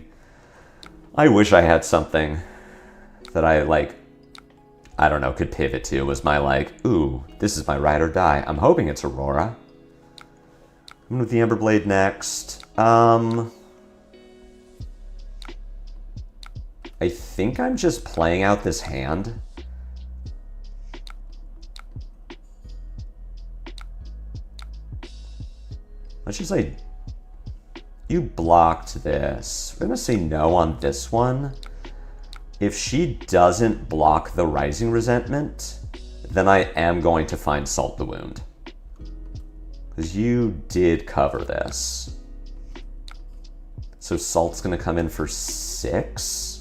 S1: I wish I had something that I, like, I don't know, could pivot to. Was my, like, ooh, this is my ride or die. I'm hoping it's Aurora. I'm with the Emberblade next. I think I'm just playing out this hand. Let's just say you blocked this. We're gonna say no on this one. If she doesn't block the Rising Resentment, then I am going to find Salt the Wound. Because you did cover this. So Salt's gonna come in for 6.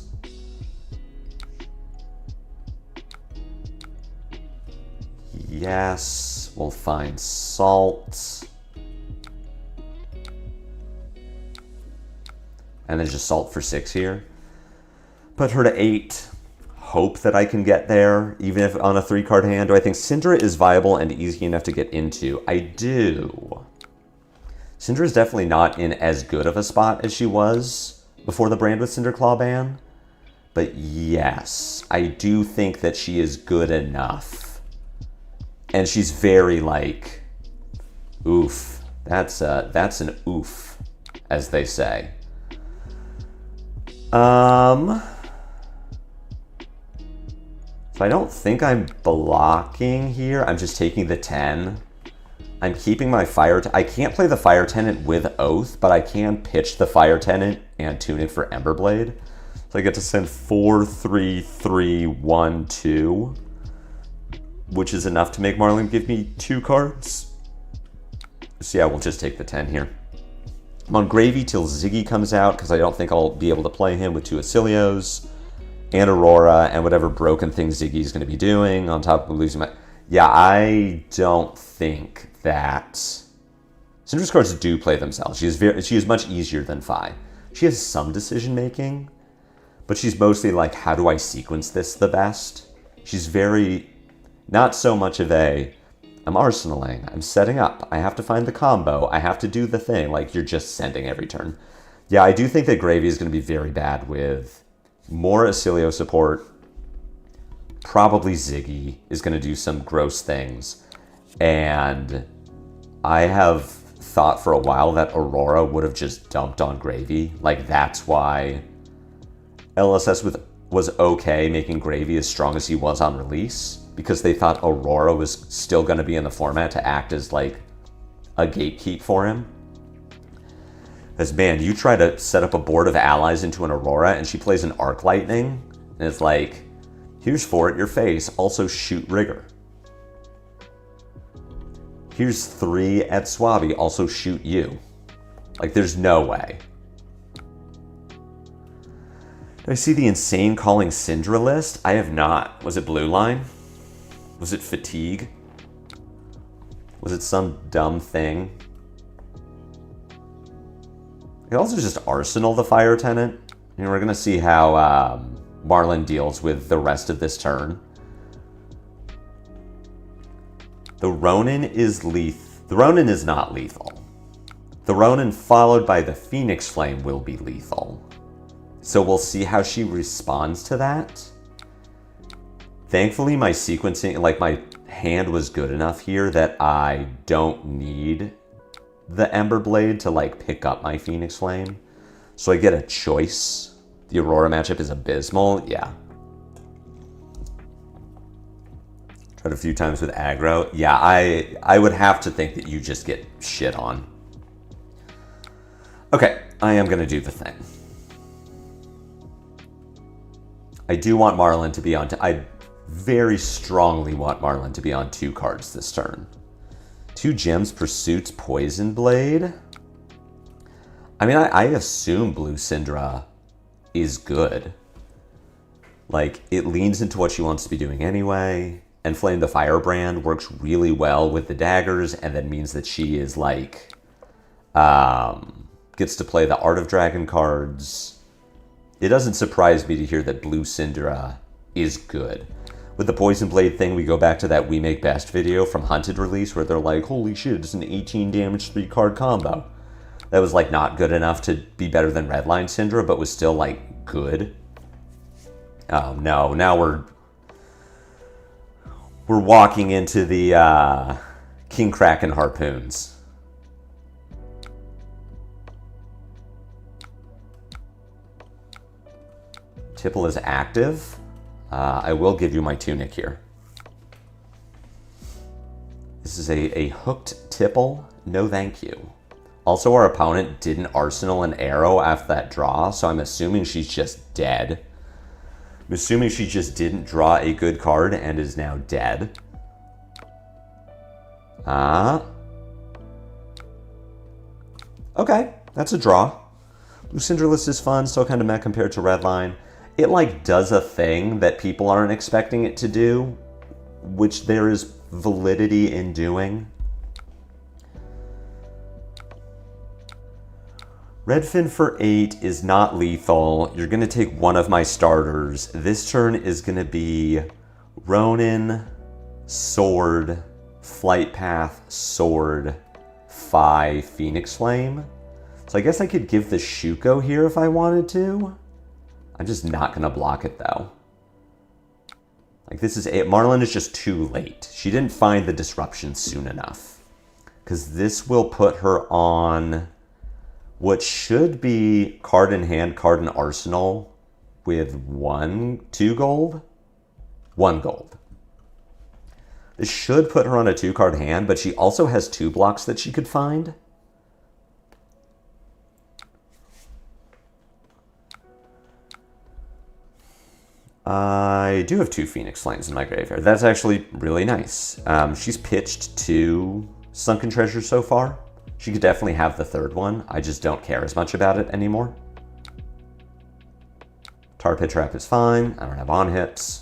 S1: Yes, we'll find Salt. And then just Salt for 6 here. Put her to 8. Hope that I can get there, even if on a 3-card hand. Do I think Syndra is viable and easy enough to get into? I do. Syndra is definitely not in as good of a spot as she was before the Brand with Cinderclaw ban. But yes, I do think that she is good enough. And she's very like, oof. That's an oof, as they say. So I don't think I'm blocking here. I'm just taking the 10. I'm keeping my fire. I can't play the fire tenant with Oath, but I can pitch the fire tenant and tune it for Emberblade. So I get to send 4, 3, 3, 1, 2, which is enough to make Marlon give me 2 cards. So yeah, we'll just take the 10 here. I'm on Gravy till Ziggy comes out because I don't think I'll be able to play him with 2 Acilios and Aurora and whatever broken thing Ziggy's going to be doing on top of losing my... Yeah, I don't think that... Syndra's cards do play themselves. She is much easier than Fi. She has some decision making, but she's mostly like, how do I sequence this the best? She's very... Not so much of a... I'm arsenaling, I'm setting up, I have to find the combo, I have to do the thing, like you're just sending every turn. Yeah, I do think that Gravy is going to be very bad with more Acilio support. Probably Ziggy is going to do some gross things. And I have thought for a while that Aurora would have just dumped on Gravy. Like that's why LSS was okay making Gravy as strong as he was on release. Because they thought Aurora was still going to be in the format to act as like a gatekeep for him. Because man, you try to set up a board of allies into an Aurora and she plays an Arc Lightning and it's like, here's 4 at your face, also shoot Rigger. Here's 3 at Swabby, also shoot you. Like there's no way. Do I see the insane calling Syndra list? I have not. Was it Blue Line? Was it fatigue? Was it some dumb thing? I could also just Arsenal the Fire Tenant. And we're going to see how Marlon deals with the rest of this turn. The Ronin is lethal. The Ronin is not lethal. The Ronin followed by the Phoenix Flame will be lethal. So we'll see how she responds to that. Thankfully, my sequencing, like my hand was good enough here that I don't need the Emberblade to like pick up my Phoenix Flame. So I get a choice. The Aurora matchup is abysmal. Yeah. Tried a few times with aggro. Yeah, I would have to think that you just get shit on. Okay, I am going to do the thing. I do want Marlon to be on... I very strongly want Marlon to be on 2 cards this turn. 2 gems, Pursuit's Poison Blade. I mean, I assume Blue Syndra is good. Like, it leans into what she wants to be doing anyway. And Flame the Firebrand works really well with the daggers and then means that she is like... gets to play the Art of Dragon cards. It doesn't surprise me to hear that Blue Syndra is good. With the Poison Blade thing, we go back to that We Make Best video from Hunted release where they're like, holy shit, it's an 18 damage 3 card combo. That was like not good enough to be better than Redline Syndra, but was still like good. Oh no, now we're walking into the King Kraken Harpoons. Tipple is active. I will give you my tunic here. This is a hooked Tipple. No thank you. Also, our opponent didn't arsenal an arrow after that draw, so I'm assuming she's just dead. I'm assuming she just didn't draw a good card and is now dead. Okay, that's a draw. Blue Syndralist is fun, still kind of meh compared to Redline. It like does a thing that people aren't expecting it to do, which there is validity in doing. Redfin for 8 is not lethal. You're going to take one of my starters. This turn is going to be Ronin, Sword, Flight Path, Sword, Phi, Phoenix Flame. So I guess I could give the Shuko here if I wanted to. I'm just not going to block it, though. Like, this is it. Marlin is just too late. She didn't find the disruption soon enough. Because this will put her on what should be card in hand, card in arsenal with 2 gold? 1 gold. This should put her on a 2-card hand, but she also has 2 blocks that she could find. I do have 2 Phoenix Flames in my graveyard. That's actually really nice. She's pitched 2 Sunken Treasures so far. She could definitely have the 3rd one. I just don't care as much about it anymore. Tar Pit Trap is fine. I don't have on hits.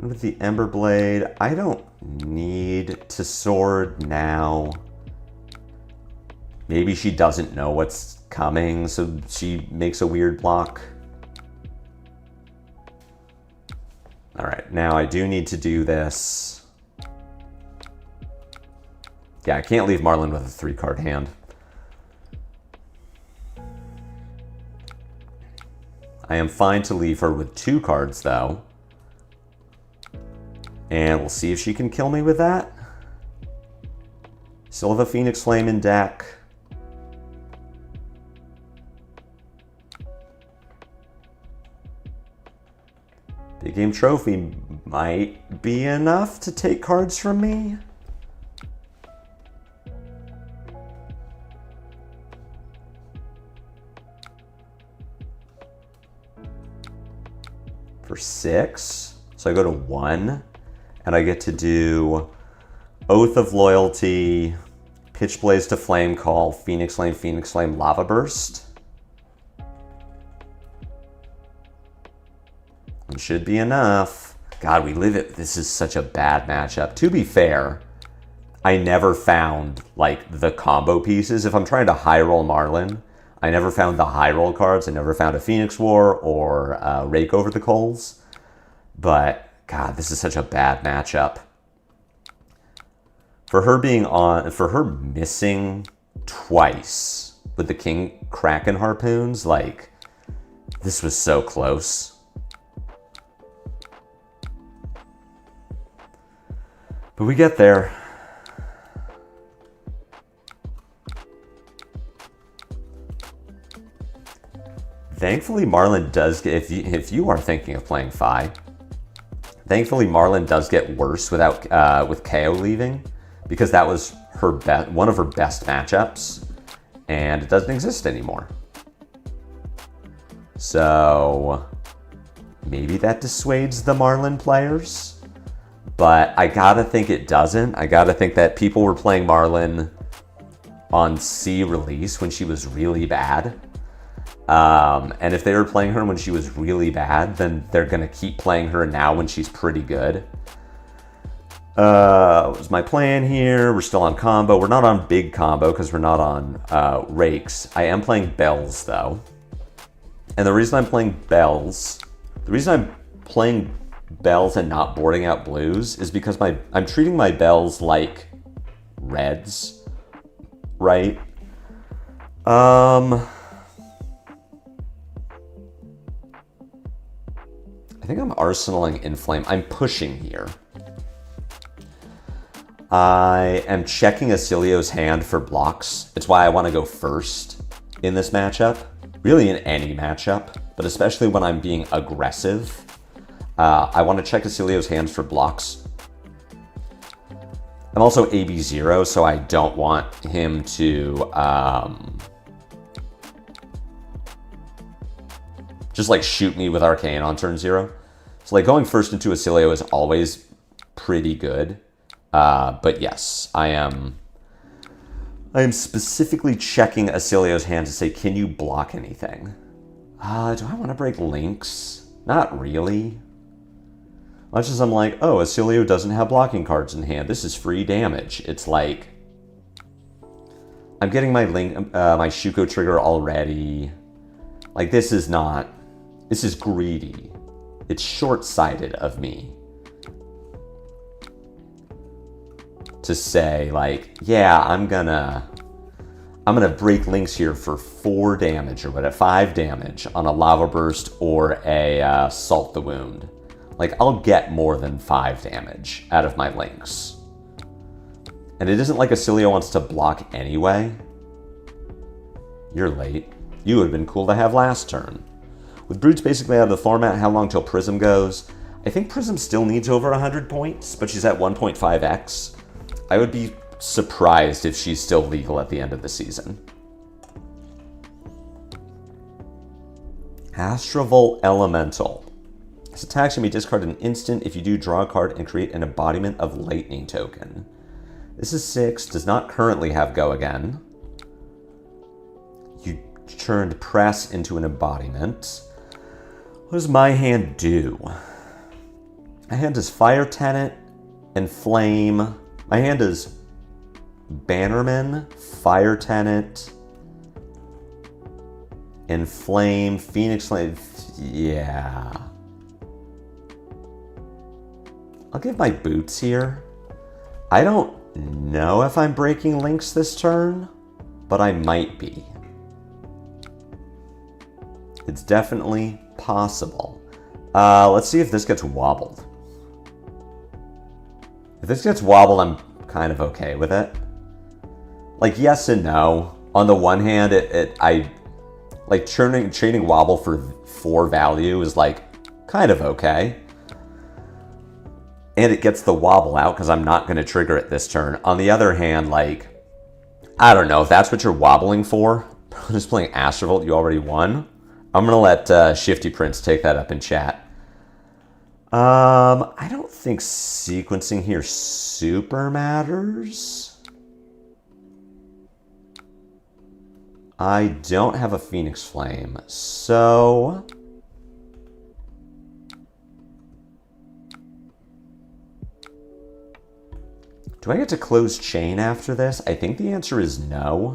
S1: With the Ember Blade, I don't need to sword now. Maybe she doesn't know what's coming, so she makes a weird block. All right, now I do need to do this. Yeah, I can't leave Marlin with a 3-card hand. I am fine to leave her with 2 cards, though. And we'll see if she can kill me with that. Still have a Phoenix Flame in deck. Big Game Trophy might be enough to take cards from me. For 6. So I go to 1. And I get to do Oath of Loyalty, Pitch Blaze to Flame Call, Phoenix Flame, Lava Burst. It should be enough. God, we live it. This is such a bad matchup. To be fair, I never found, like, the combo pieces. If I'm trying to high roll Marlin, I never found the high roll cards. I never found a Phoenix War or Rake Over the Coals. But God, this is such a bad matchup. For her missing twice with the King Kraken Harpoons, like, this was so close. But we get there. Thankfully, Marlin does get, if you are thinking of playing Fi, thankfully, Marlin does get worse without with KO leaving, because that was her one of her best matchups, and it doesn't exist anymore. So maybe that dissuades the Marlin players, but I gotta think it doesn't. I gotta think that people were playing Marlin on C release when she was really bad. And if they were playing her when she was really bad, then they're going to keep playing her now when she's pretty good. What was my plan here? We're still on combo. We're not on big combo because we're not on rakes. I am playing bells, though. And the reason I'm playing bells and not boarding out blues is because I'm treating my bells like reds, right? I think I'm arsenaling Inflame. I'm pushing here. I am checking Acilio's hand for blocks. It's why I want to go first in this matchup. Really in any matchup, but especially when I'm being aggressive. I want to check Acilio's hands for blocks. I'm also AB0, so I don't want him to just like shoot me with Arcane on turn 0. So like going first into Acilio is always pretty good. But yes, I am specifically checking Acilio's hand to say, can you block anything? Do I want to break links? Not really. Much as I'm like, oh, Acilio doesn't have blocking cards in hand. This is free damage. It's like, I'm getting my my Shuko trigger already. Like, this is greedy. It's short-sighted of me. to say, like, yeah, I'm gonna break links here for 4 damage or whatever, 5 damage on a Lava Burst or a Salt the Wound. Like, I'll get more than 5 damage out of my links. And it isn't like Acilio wants to block anyway. You're late. You would have been cool to have last turn. With Brutes basically out of the format, how long till Prism goes? I think Prism still needs over 100 points, but she's at 1.5x. I would be surprised if she's still legal at the end of the season. Astrovolt Elemental. This attack can be discarded an instant. If you do, draw a card and create an embodiment of Lightning token. This is 6, does not currently have Go Again. You turned Press into an embodiment. What does my hand do? My hand does Fire Tenant and Flame. My hand does Bannerman, Fire Tenant, and Flame, Phoenix Flame. Yeah. I'll give my Boots here. I don't know if I'm breaking links this turn, but I might be. It's definitely possible. Let's see if this gets wobbled. If this gets wobbled, I'm kind of okay with it. Like, yes and no. On the one hand, I like trading wobble for 4 value is like kind of okay. And it gets the wobble out because I'm not going to trigger it this turn. On the other hand, like, I don't know if that's what you're wobbling for. Just playing Astrovolt, you already won. I'm going to let Shifty Prince take that up in chat. I don't think sequencing here super matters. I don't have a Phoenix Flame, so... Do I get to close chain after this? I think the answer is no.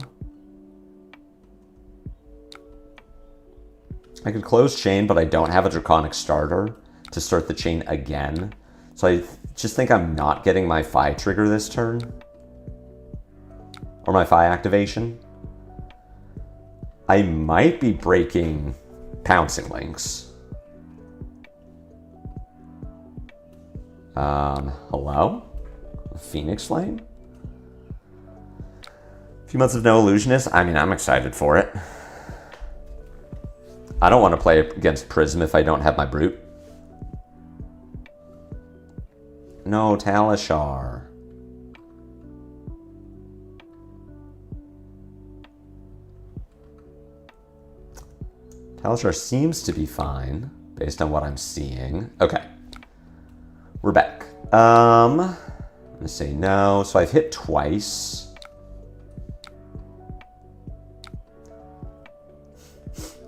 S1: I could close chain, but I don't have a Draconic starter to start the chain again. So I just think I'm not getting my Phi trigger this turn. Or my Phi activation. I might be breaking Pouncing Links. Hello? Phoenix Flame? A few months of no Illusionist. I mean, I'm excited for it. I don't want to play against Prism if I don't have my Brute. No, Talishar. Talishar seems to be fine, based on what I'm seeing. Okay. We're back. I'm going to say no. So I've hit twice.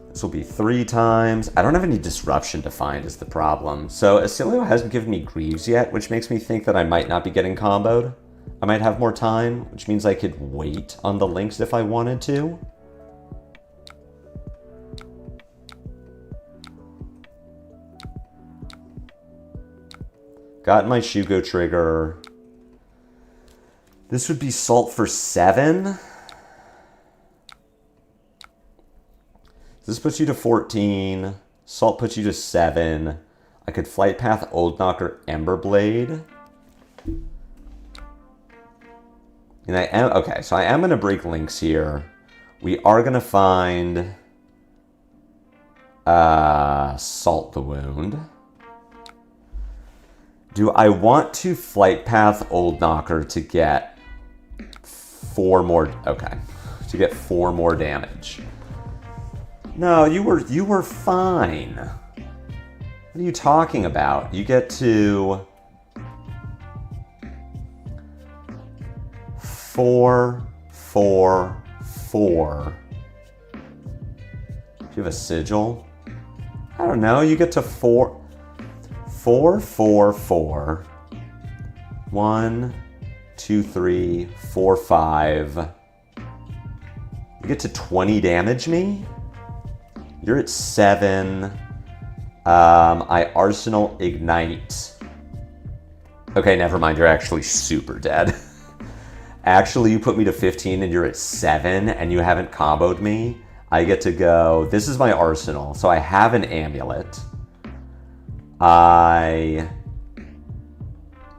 S1: This will be 3 times. I don't have any disruption to find is the problem. So Acilio hasn't given me Greaves yet, which makes me think that I might not be getting comboed. I might have more time, which means I could wait on the links if I wanted to. Got my Shugo trigger. This would be Salt for 7. This puts you to 14. Salt puts you to 7. I could Flight Path, Old Knocker, Emberblade. And I am, okay, so I am going to break links here. We are going to find Salt the Wound. Do I want to Flight Path, Old Knocker to get 4 more, okay, to get 4 more damage? No, you were fine. What are you talking about? You get to 4, 4, 4. Do you have a sigil? I don't know. You get to 4, 4, 4, 4. 1, 2, 3, 4, 5. You get to 20 damage me? You're at 7. I Arsenal Ignite. Okay, never mind. You're actually super dead. Actually, you put me to 15 and you're at 7 and you haven't comboed me. I get to go, this is my arsenal. So I have an amulet.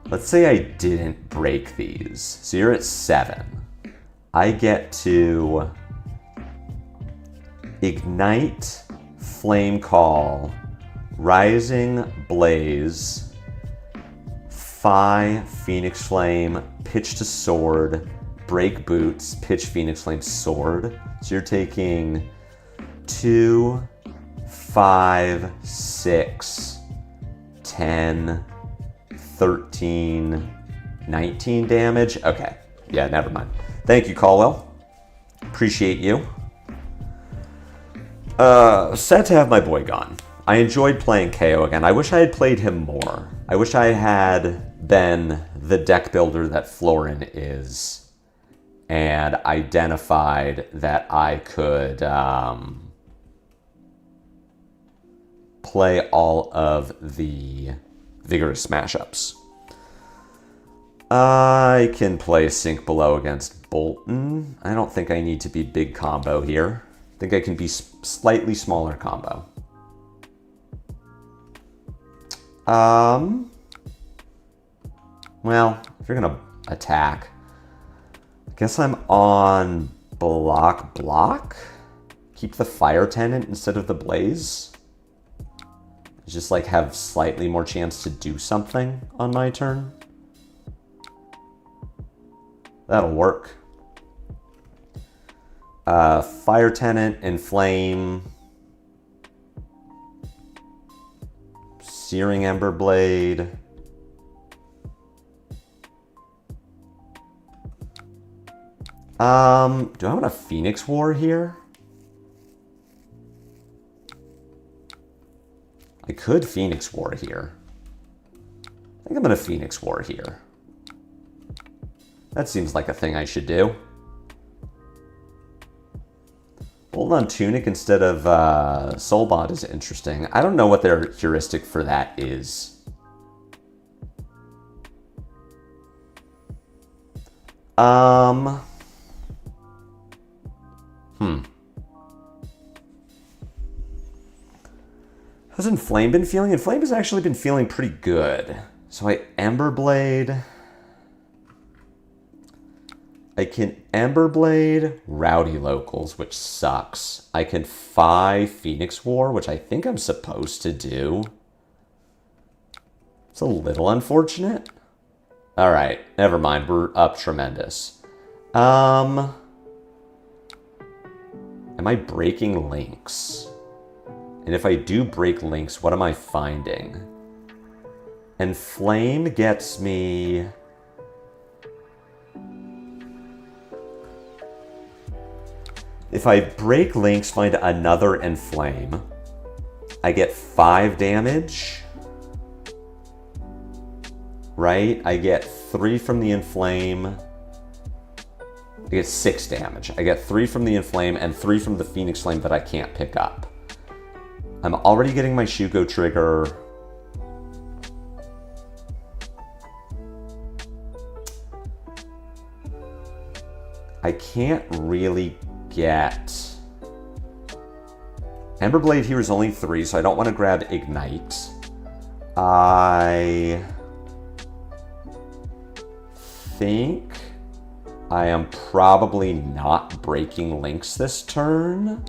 S1: Let's say I didn't break these. So you're at 7. I get to ignite, flame call, rising blaze, Phi, Phoenix Flame, pitch to sword, break boots, pitch Phoenix Flame, sword. So you're taking 2, 5, 6, 10, 13, 19 damage. Okay, yeah, never mind. Thank you, Caldwell. Appreciate you. Sad to have my boy gone. I enjoyed playing KO again. I wish I had played him more. I wish I had been the deck builder that Florin is and identified that I could play all of the vigorous smash-ups. I can play Sink Below against Bolton. I don't think I need to be big combo here. I think I can be slightly smaller combo. Well, if you're gonna attack, I guess I'm on block. Keep the Fire Tenant instead of the Blaze. Just like have slightly more chance to do something on my turn. That'll work. Fire Tenant, Inflame, Searing Ember Blade. Do I want a Phoenix War here? I could Phoenix War here. I think I'm gonna Phoenix War here. That seems like a thing I should do. Hold on Tunic instead of Soulbond is interesting. I don't know what their heuristic for that is. How's Inflame been feeling? Inflame has actually been feeling pretty good. So I Emberblade. I can Emberblade Rowdy Locals, which sucks. I can Phi Phoenix War, which I think I'm supposed to do. It's a little unfortunate. All right, never mind. We're up tremendous. Am I breaking links? And if I do break links, what am I finding? And Flame gets me... If I break links, find another Inflame, I get 5 damage. Right? I get 3 from the Inflame. I get 6 damage. I get 3 from the Inflame and 3 from the Phoenix Flame that I can't pick up. I'm already getting my Shuko trigger. I can't really get... Emberblade here is only 3, so I don't want to grab Ignite. I think I am probably not breaking links this turn.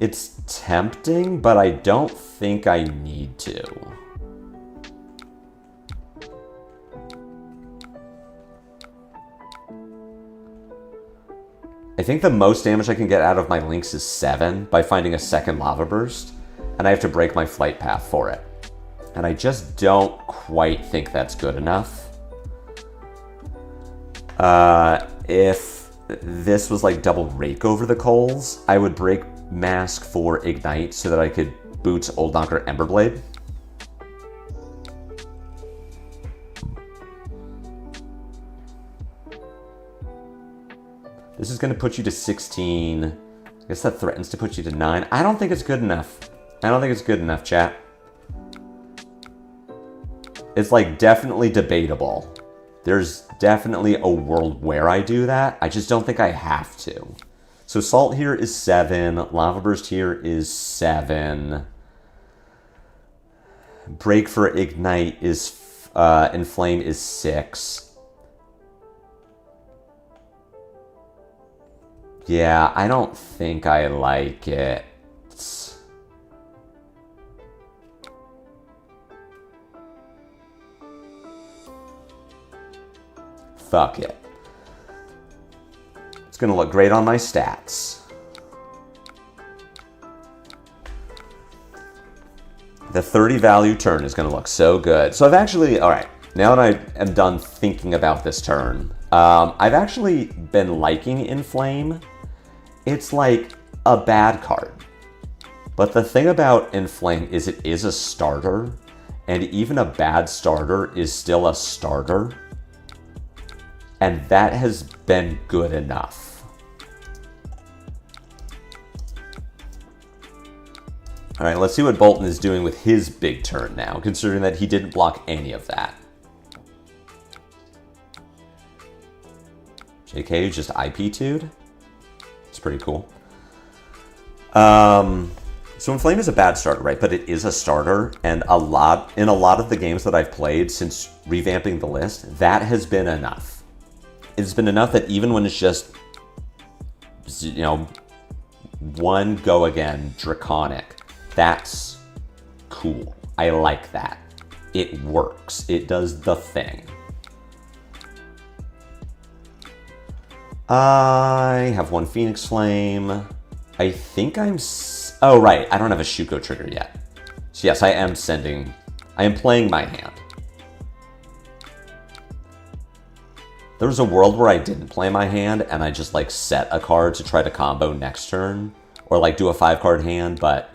S1: It's tempting, but I don't think I need to. I think the most damage I can get out of my links is 7 by finding a second Lava Burst, and I have to break my flight path for it. And I just don't quite think that's good enough. If this was like double Rake over the coals, I would break Mask for Ignite so that I could boot Old Knocker Emberblade. This is going to put you to 16. I guess that threatens to put you to 9. I don't think it's good enough. I don't think it's good enough, chat. It's like definitely debatable. There's definitely a world where I do that. I just don't think I have to. So Salt here is 7. Lava Burst here is 7. Break for Ignite is, Inflame is 6. Yeah, I don't think I like it. Fuck it. It's gonna look great on my stats. The 30 value turn is gonna look so good. So I've actually, all right, now that I am done thinking about this turn, I've actually been liking Inflame. It's like a bad card. But the thing about Inflame is it is a starter, and even a bad starter is still a starter. And that has been good enough. All right, let's see what Bolton is doing with his big turn now, considering that he didn't block any of that. JK just IP2'd. It's pretty cool. So Inflame is a bad starter, right? But it is a starter, and in a lot of the games that I've played since revamping the list, that has been enough. It's been enough that even when it's just, you know, one go again, Draconic, that's cool. I like that. It works. It does the thing. I have one Phoenix Flame. I think I'm... Oh, right. I don't have a Shuko trigger yet. So yes, I am playing my hand. There was a world where I didn't play my hand and I just like set a card to try to combo next turn or like do a 5-card hand, but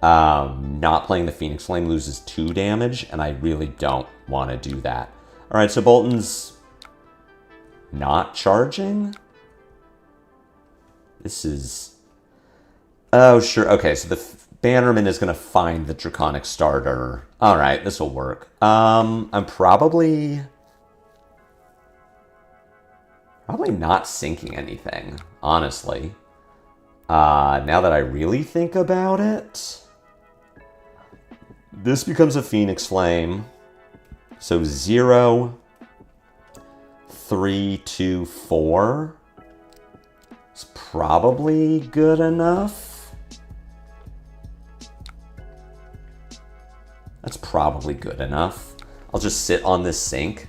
S1: not playing the Phoenix Flame loses 2 damage and I really don't want to do that. All right, so Bolton's not charging. This is... Oh, sure. Okay, so the Bannerman is going to find the Draconic starter. All right, this will work. I'm probably not sinking anything, honestly. Now that I really think about it, this becomes a Phoenix Flame. So 0, 3, 2, 4 is probably good enough. That's probably good enough. I'll just sit on this sink.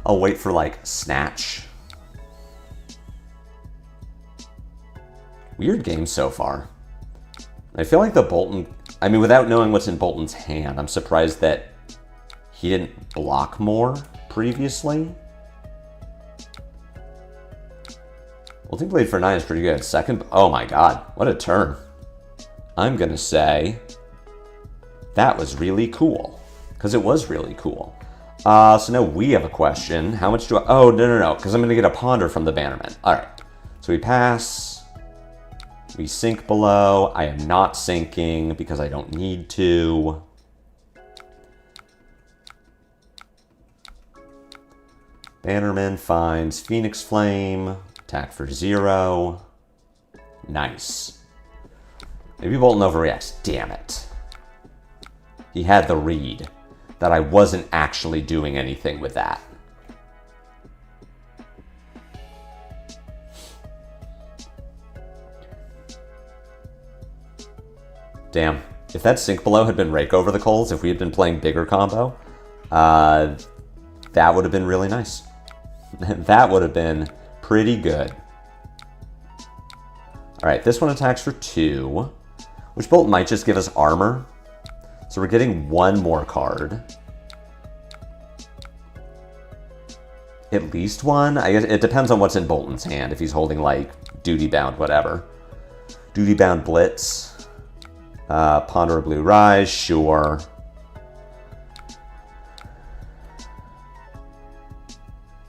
S1: I'll wait for, like, Snatch. Weird game so far. I feel like the Bolton... I mean, without knowing what's in Bolton's hand, I'm surprised that he didn't block more previously. Bolting Blade for 9 is pretty good. Second... Oh my god, what a turn. I'm gonna say... that was really cool. Because it was really cool. So now we have a question. How much do I... Oh, no, because I'm going to get a Ponder from the Bannerman. All right. So we pass. We sink below. I am not sinking because I don't need to. Bannerman finds Phoenix Flame. Attack for 0. Nice. Maybe Bolton overreacts. Damn it. He had the read that I wasn't actually doing anything with that. Damn. If that sink below had been Rake Over the Coals, if we had been playing bigger combo, that would have been really nice. That would have been pretty good. All right, this one attacks for 2, which Bolton might just give us armor. So we're getting 1 more card. At least 1? I guess it depends on what's in Bolton's hand. If he's holding, like, Duty Bound, whatever. Duty Bound Blitz. Ponder a Blue Rise, sure.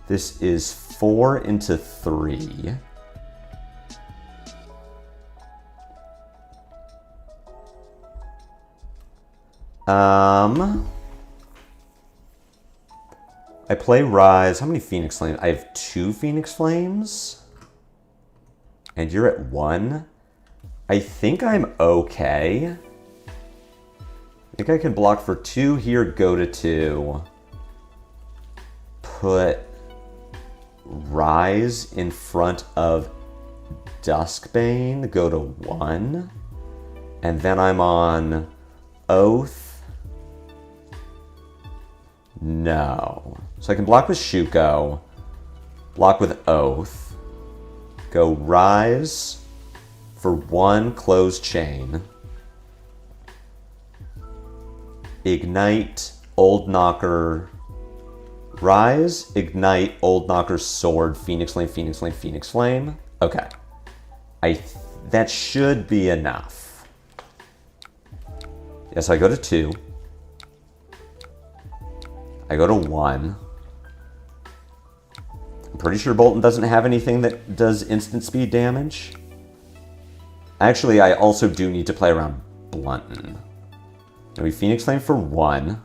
S1: This is 4 into 3. I play Rise. How many Phoenix Flames? I have 2 Phoenix Flames. And you're at 1. I think I'm okay. I think I can block for 2 here, go to 2. Put Rise in front of Duskbane, go to 1. And then I'm on Oath. No. So I can block with Shuko, block with Oath, go Rise for 1 closed chain, Ignite, Old Knocker, Rise, Ignite, Old Knocker, Sword, Phoenix Flame, Phoenix Flame, Phoenix Flame. Okay. That should be enough. Yes, I go to 2. I go to 1. I'm pretty sure Bolton doesn't have anything that does instant speed damage. Actually, I also do need to play around Blunton. Now we Phoenix Flame for 1.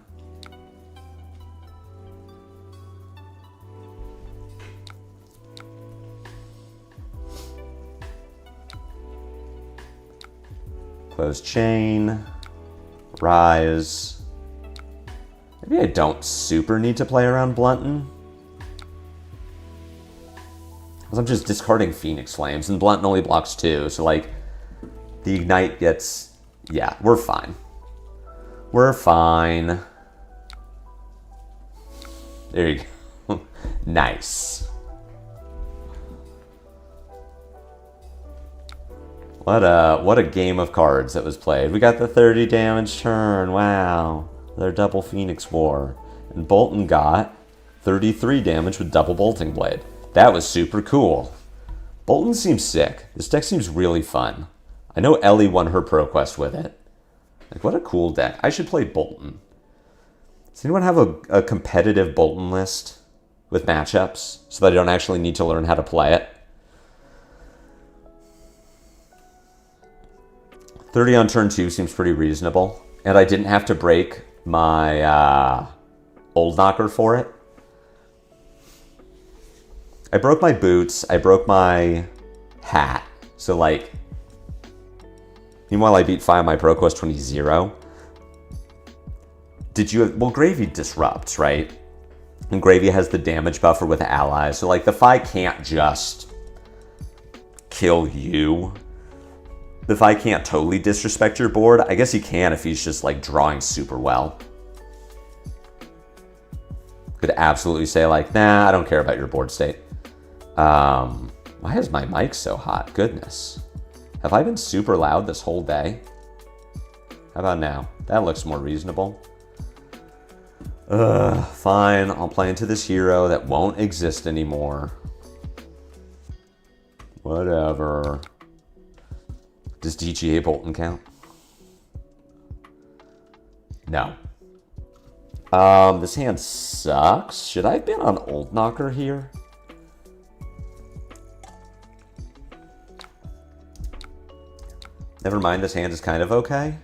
S1: Close chain. Rise. Maybe I don't super need to play around Blunton. Because I'm just discarding Phoenix Flames, and Blunton only blocks 2, so like, the Ignite gets... Yeah, we're fine. We're fine. There you go. Nice. What a game of cards that was played. We got the 30 damage turn. Wow. Their double Phoenix War. And Bolton got 33 damage with double Bolting Blade. That was super cool. Bolton seems sick. This deck seems really fun. I know Ellie won her Pro Quest with it. Like, what a cool deck. I should play Bolton. Does anyone have a competitive Bolton list with matchups so that I don't actually need to learn how to play it? 30 on turn 2 seems pretty reasonable. And I didn't have to break my Old Knocker for it. I broke my boots. I broke my hat. So, like, meanwhile, I beat 5 my Pro Quest 20-0. Well, Gravy disrupts, right? And Gravy has the damage buffer with allies. So, like, the Fi can't just kill you. The Fi can't totally disrespect your board. I guess he can if he's just, like, drawing super well. Could absolutely say, like, nah, I don't care about your board state. Why is my mic so hot? Goodness. Have I been super loud this whole day? How about now? That looks more reasonable. Fine. I'll play into this hero that won't exist anymore. Whatever. Does DGA Bolton count? No. This hand sucks. Should I have been on Old Knocker here? Never mind, this hand is kind of okay.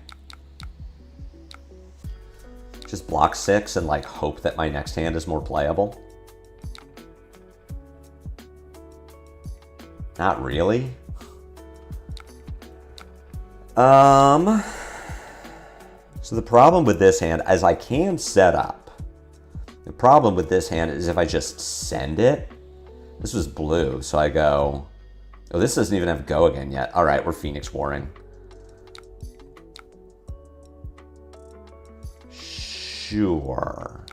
S1: Just block 6 and like hope that my next hand is more playable. Not really. So the problem with this hand is I can set up. The problem with this hand is if I just send it. This was blue, so I go... Oh, this doesn't even have go again yet. All right, we're Phoenix Warring. Sure.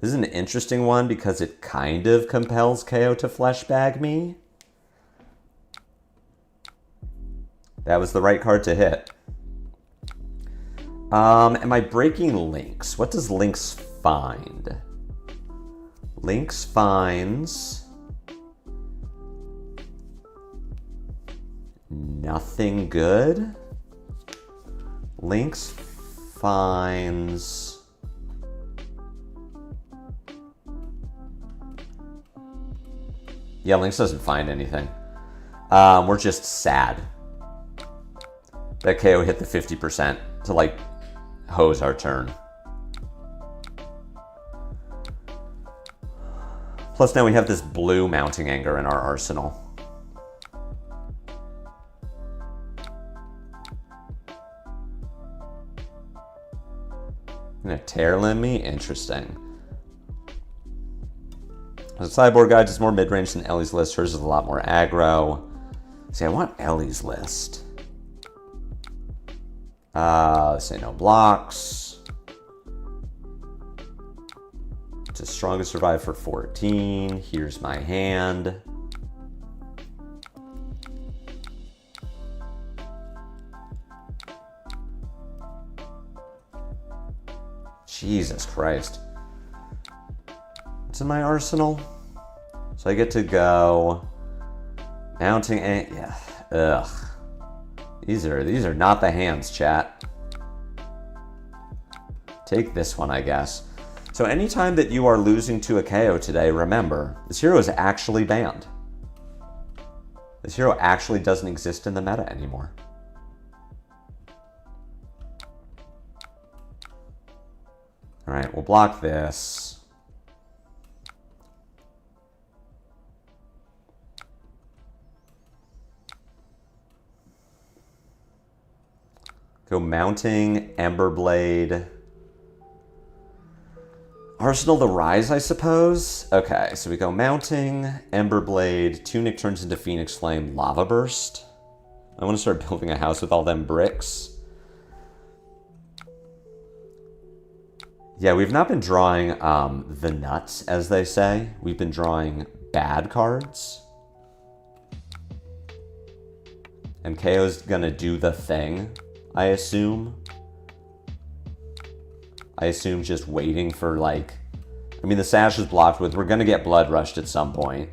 S1: This is an interesting one because it kind of compels KO to fleshbag me. That was the right card to hit. Am I breaking Lynx? What does Lynx find? Lynx finds... nothing good. Lynx finds... Yeah, Lynx doesn't find anything. We're just sad that KO hit the 50% to, like, hose our turn. Plus now we have this blue Mounting Anger in our arsenal. Gonna tear limb me? Interesting. The sideboard guide is more mid-range than Ellie's list. Hers is a lot more aggro. See, I want Ellie's list. Let's say no blocks. It's a strongest survive for 14. Here's my hand. Jesus Christ. What's in my arsenal? So I get to go Mounting a yeah. Ugh. These are not the hands, chat. Take this one, I guess. So anytime that you are losing to a KO today, remember, this hero is actually banned. This hero actually doesn't exist in the meta anymore. All right, we'll block this. Go Mounting, Emberblade. Arsenal the Rise, I suppose? Okay, so we go Mounting, Emberblade, Tunic turns into Phoenix Flame, Lava Burst. I want to start building a house with all them bricks. Yeah, we've not been drawing the nuts, as they say. We've been drawing bad cards. And KO's gonna do the thing, I assume. I assume just waiting for, like... I mean, the Sash is blocked with... We're gonna get Blood Rushed at some point.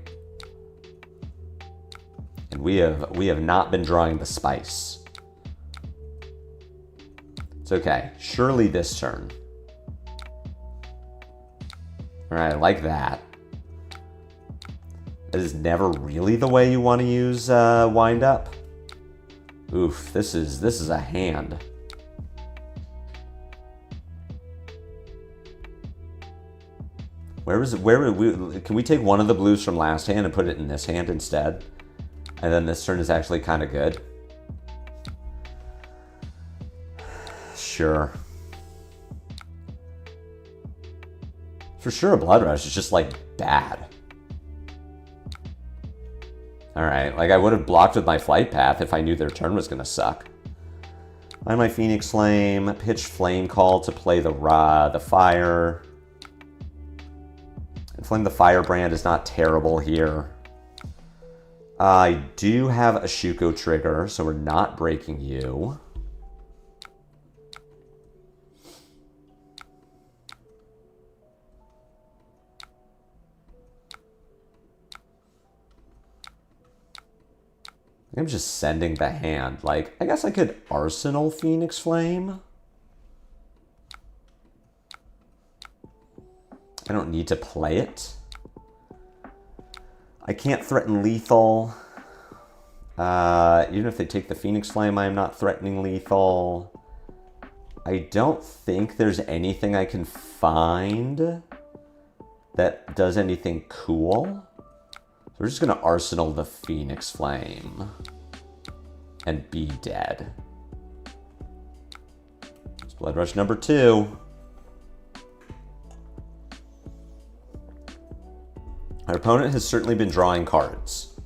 S1: And we have not been drawing the spice. It's okay. Surely this turn. Alright, I like that. That is never really the way you want to use Wind Up. Oof, this is a hand. Can we take one of the blues from last hand and put it in this hand instead? And then this turn is actually kind of good. Sure. For sure, a Blood Rush is just, like, bad. Alright, like, I would have blocked with my Flight Path if I knew their turn was gonna suck. Find my Phoenix Flame, pitch Flame Call to play the fire. Inflame the Firebrand is not terrible here. I do have a Shuko trigger, so we're not breaking you. I'm just sending the hand. Like, I guess I could Arsenal Phoenix Flame. I don't need to play it. I can't threaten lethal. Even if they take the Phoenix Flame, I am not threatening lethal. I don't think there's anything I can find that does anything cool. So we're just going to Arsenal the Phoenix Flame and be dead. It's Blood Rush number 2. Our opponent has certainly been drawing cards.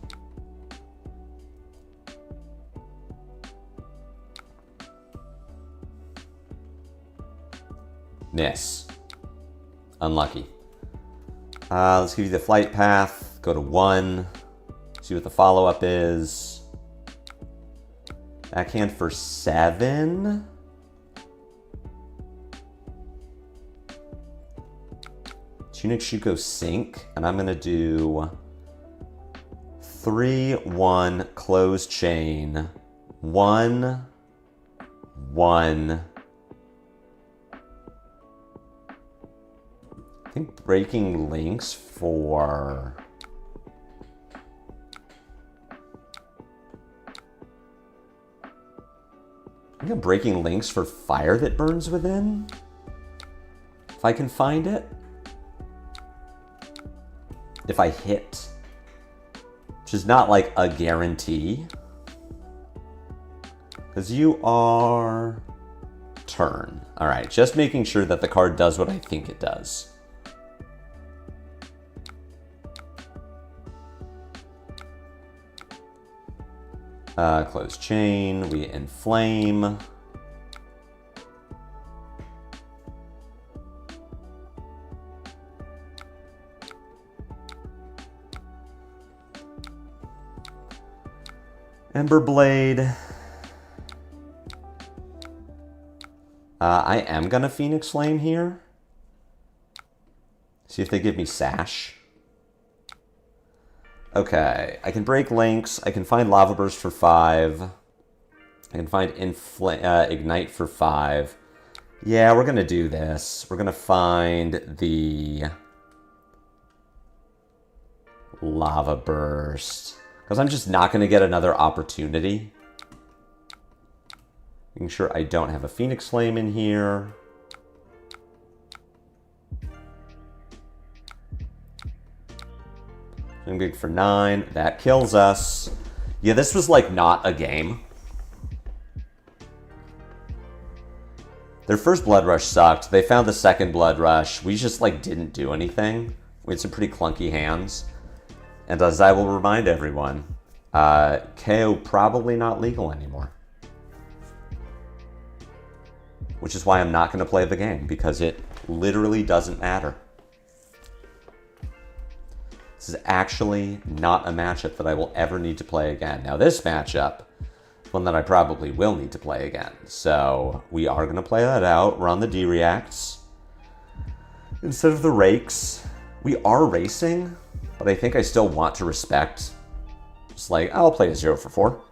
S1: Miss. Unlucky. Let's give you the Flight Path. Go to 1. See what the follow-up is. Backhand for 7. Tunic Shuko Sync. And I'm going to do 3, 1, close chain. 1, 1. I think breaking links for... I think I'm breaking links for Fire that burns within. If I can find it. if I hit, which is not like a guarantee. Because you are turn. All right, just making sure that the card does what I think it does. Close chain, we inflame. Ember Blade. I am gonna Phoenix Flame here. See if they give me Sash. Okay, I can break links. I can find Lava Burst for 5. I can find Ignite for 5. Yeah, we're gonna do this. We're gonna find the Lava Burst. Because I'm just not gonna get another opportunity. Making sure I don't have a Phoenix Flame in here. I'm good for 9. That kills us. Yeah, this was like not a game. Their first Blood Rush sucked. They found the second Blood Rush. We just like didn't do anything. We had some pretty clunky hands. And as I will remind everyone, KO probably not legal anymore. Which is why I'm not going to play the game, because it literally doesn't matter. This is actually not a matchup that I will ever need to play again. Now this matchup is one that I probably will need to play again. So we are going to play that out. We're on the D-Reacts. Instead of the Rakes, we are racing, but I think I still want to respect. Just like, I'll play a 0 for 4.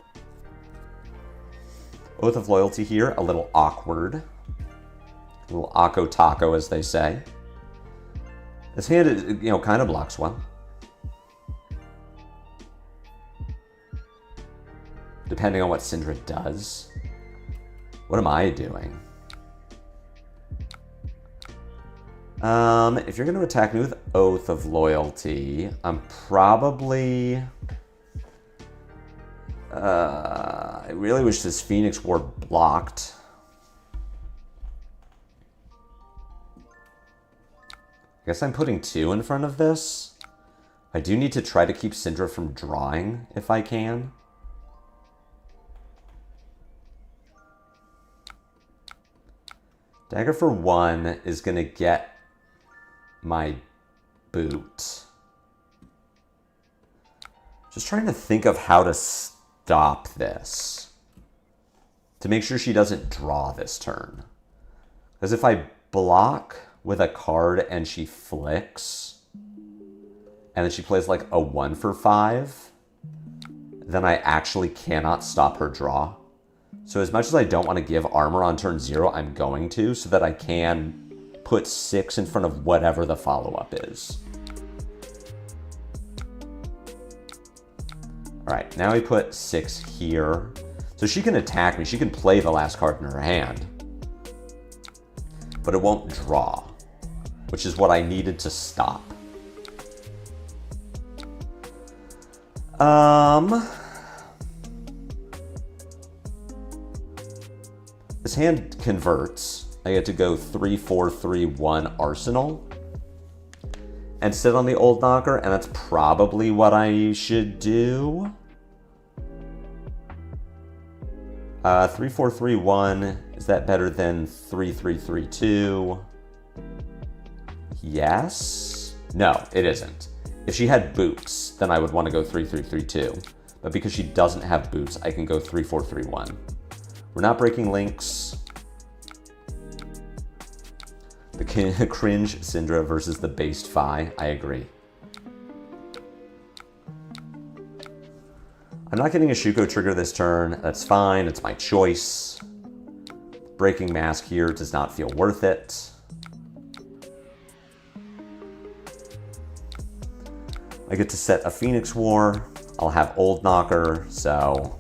S1: Oath of Loyalty here, a little awkward. A little Akko Taco, as they say. This hand, kind of blocks one. Depending on what Syndra does. What am I doing? If you're going to attack me with Oath of Loyalty, I'm probably... I really wish this Phoenix War blocked. I guess I'm putting 2 in front of this. I do need to try to keep Syndra from drawing, if I can. Dagger for 1 is going to get my boot. Just trying to think of how to stop this. To make sure she doesn't draw this turn. Because if I block with a card and she flicks, and then she plays like a 1 for 5, then I actually cannot stop her draw. So as much as I don't want to give armor on turn 0, I'm going to, so that I can put 6 in front of whatever the follow-up is. Alright, now we put 6 here. So she can attack me. She can play the last card in her hand. But it won't draw, which is what I needed to stop. This hand converts. I get to go 3-4-3-1 Arsenal and sit on the old knocker, and that's probably what I should do. 3-4-3-1, is that better than 3-3-3-2? Yes? No, it isn't. If she had boots, then I would want to go 3-3-3-2. But because she doesn't have boots, I can go 3-4-3-1. We're not breaking links. The cringe Syndra versus the based Fi. I agree. I'm not getting a Shuko trigger this turn. That's fine. It's my choice. Breaking Mask here does not feel worth it. I get to set a Phoenix War. I'll have Old Knocker, so...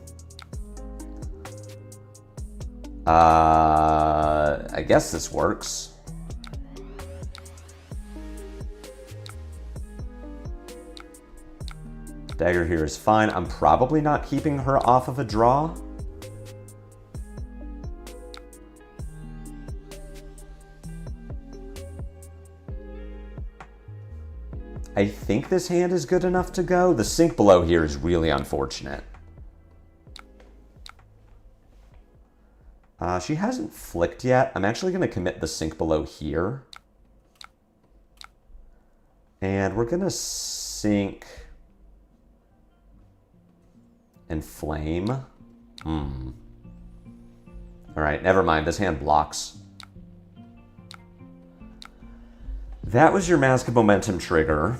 S1: I guess this works. Dagger here is fine. I'm probably not keeping her off of a draw. I think this hand is good enough to go. The sink below here is really unfortunate. She hasn't flicked yet. I'm actually going to commit the sink below here. And we're going to sink and flame. All right, never mind. This hand blocks. That was your Mask of Momentum trigger.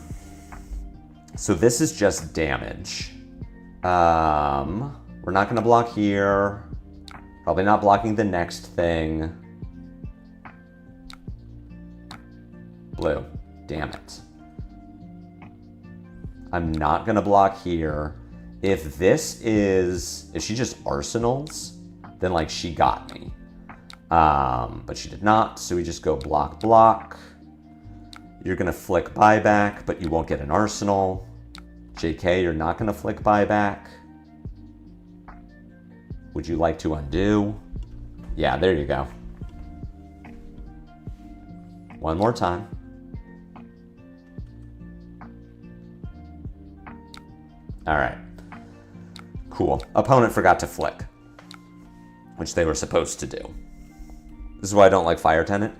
S1: So this is just damage. We're not going to block here. Probably not blocking the next thing. Blue. Damn it. I'm not going to block here. If she just arsenals, then like she got me. But she did not, so we just go block, block. You're going to flick buyback, but you won't get an arsenal. JK, you're not going to flick buyback. Would you like to undo? Yeah, there you go. One more time. All right. Cool. Opponent forgot to flick, which they were supposed to do. This is why I don't like Fire Tenant.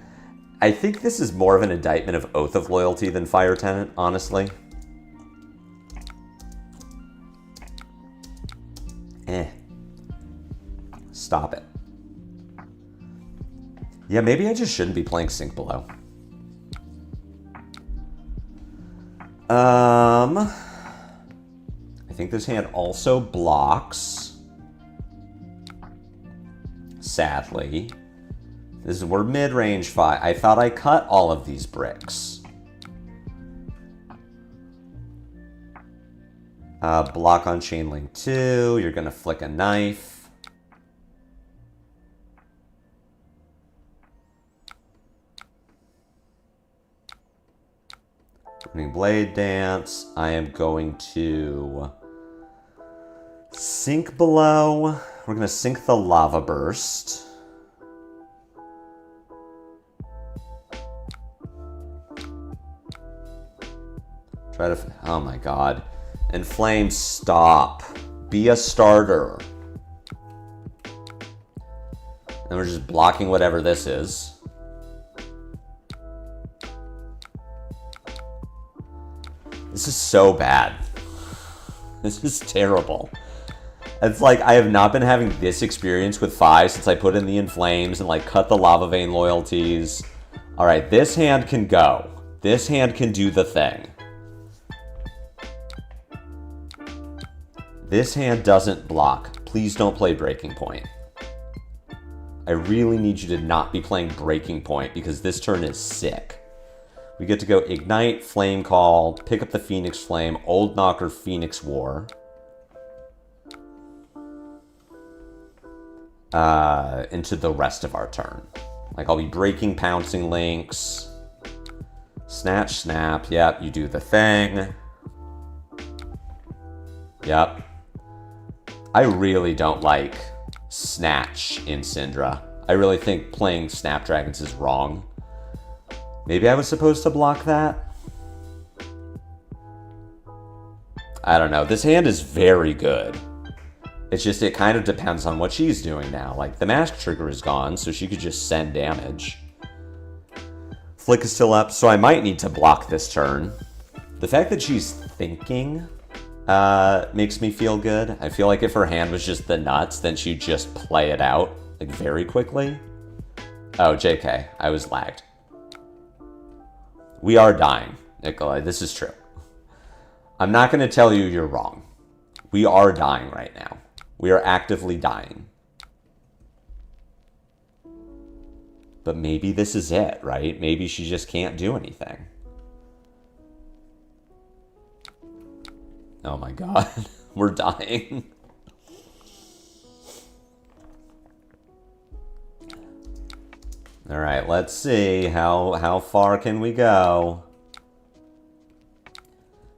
S1: I think this is more of an indictment of Oath of Loyalty than Fire Tenant, honestly. Stop it. Yeah, maybe I just shouldn't be playing Sink Below. I think this hand also blocks. Sadly. We're mid-range fight. I thought I cut all of these bricks. Block on Chain Link 2. You're going to flick a knife. Burning Blade Dance. I am going to Sink Below. We're going to sink the Lava Burst. Try to... Oh my god. Inflame, stop. Be a starter. And we're just blocking whatever this is. This is so bad. This is terrible. It's like I have not been having this experience with Fi since I put in the Inflames and like cut the Lava Vein loyalties. Alright, this hand can go. This hand can do the thing. This hand doesn't block. Please don't play Breaking Point. I really need you to not be playing Breaking Point because this turn is sick. We get to go Ignite, Flame Call, pick up the Phoenix Flame, Old Knocker, Phoenix War. Into the rest of our turn. Like, I'll be breaking Pouncing Links. Snatch, Snap. Yep, you do the thing. Yep. I really don't like Snatch in Syndra. I really think playing Snapdragons is wrong. Maybe I was supposed to block that? I don't know. This hand is very good. It's just, it kind of depends on what she's doing now. Like, the Mask trigger is gone, so she could just send damage. Flick is still up, so I might need to block this turn. The fact that she's thinking makes me feel good. I feel like if her hand was just the nuts, then she'd just play it out, like, very quickly. Oh, JK, I was lagged. We are dying, Nikolai. This is true. I'm not going to tell you you're wrong. We are dying right now. We are actively dying. But maybe this is it, right? Maybe she just can't do anything. Oh my god. We're dying. All right, let's see. How far can we go?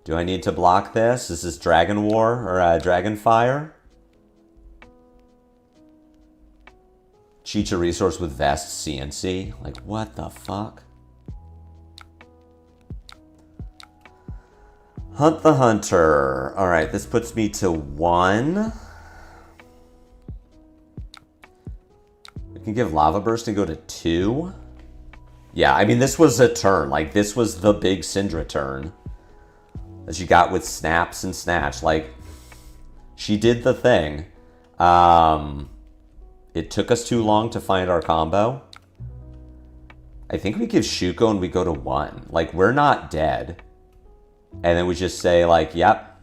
S1: Do I need to block this? Is this Dragon War or Dragon Fire? Cheat a resource with Vest CNC. Like, what the fuck? Hunt the Hunter. All right, this puts me to 1. We can give Lava Burst and go to 2. Yeah, I mean, this was a turn. Like, this was the big Syndra turn that she got with Snaps and Snatch. Like, she did the thing. It took us too long to find our combo. I think we give Shuko and we go to 1. Like, we're not dead. And then we just say, like, yep.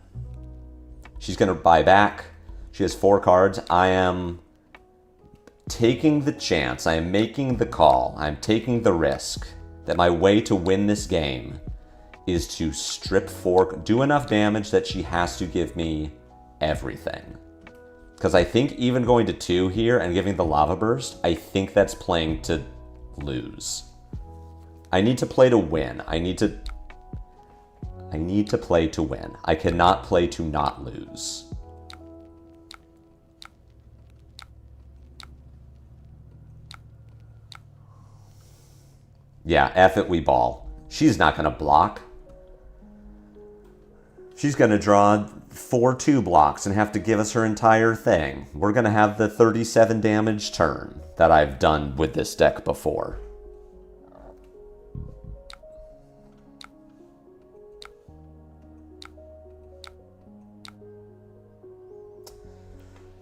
S1: She's going to buy back. She has 4 cards. I am taking the chance. I am making the call. I'm taking the risk that my way to win this game is to strip 4, do enough damage that she has to give me everything. Because I think even going to 2 here and giving the Lava Burst, I think that's playing to lose. I need to play to win. I need to play to win. I cannot play to not lose. Yeah, F it, we ball. She's not going to block. She's going to draw 4 2 blocks and have to give us her entire thing. We're going to have the 37 damage turn that I've done with this deck before.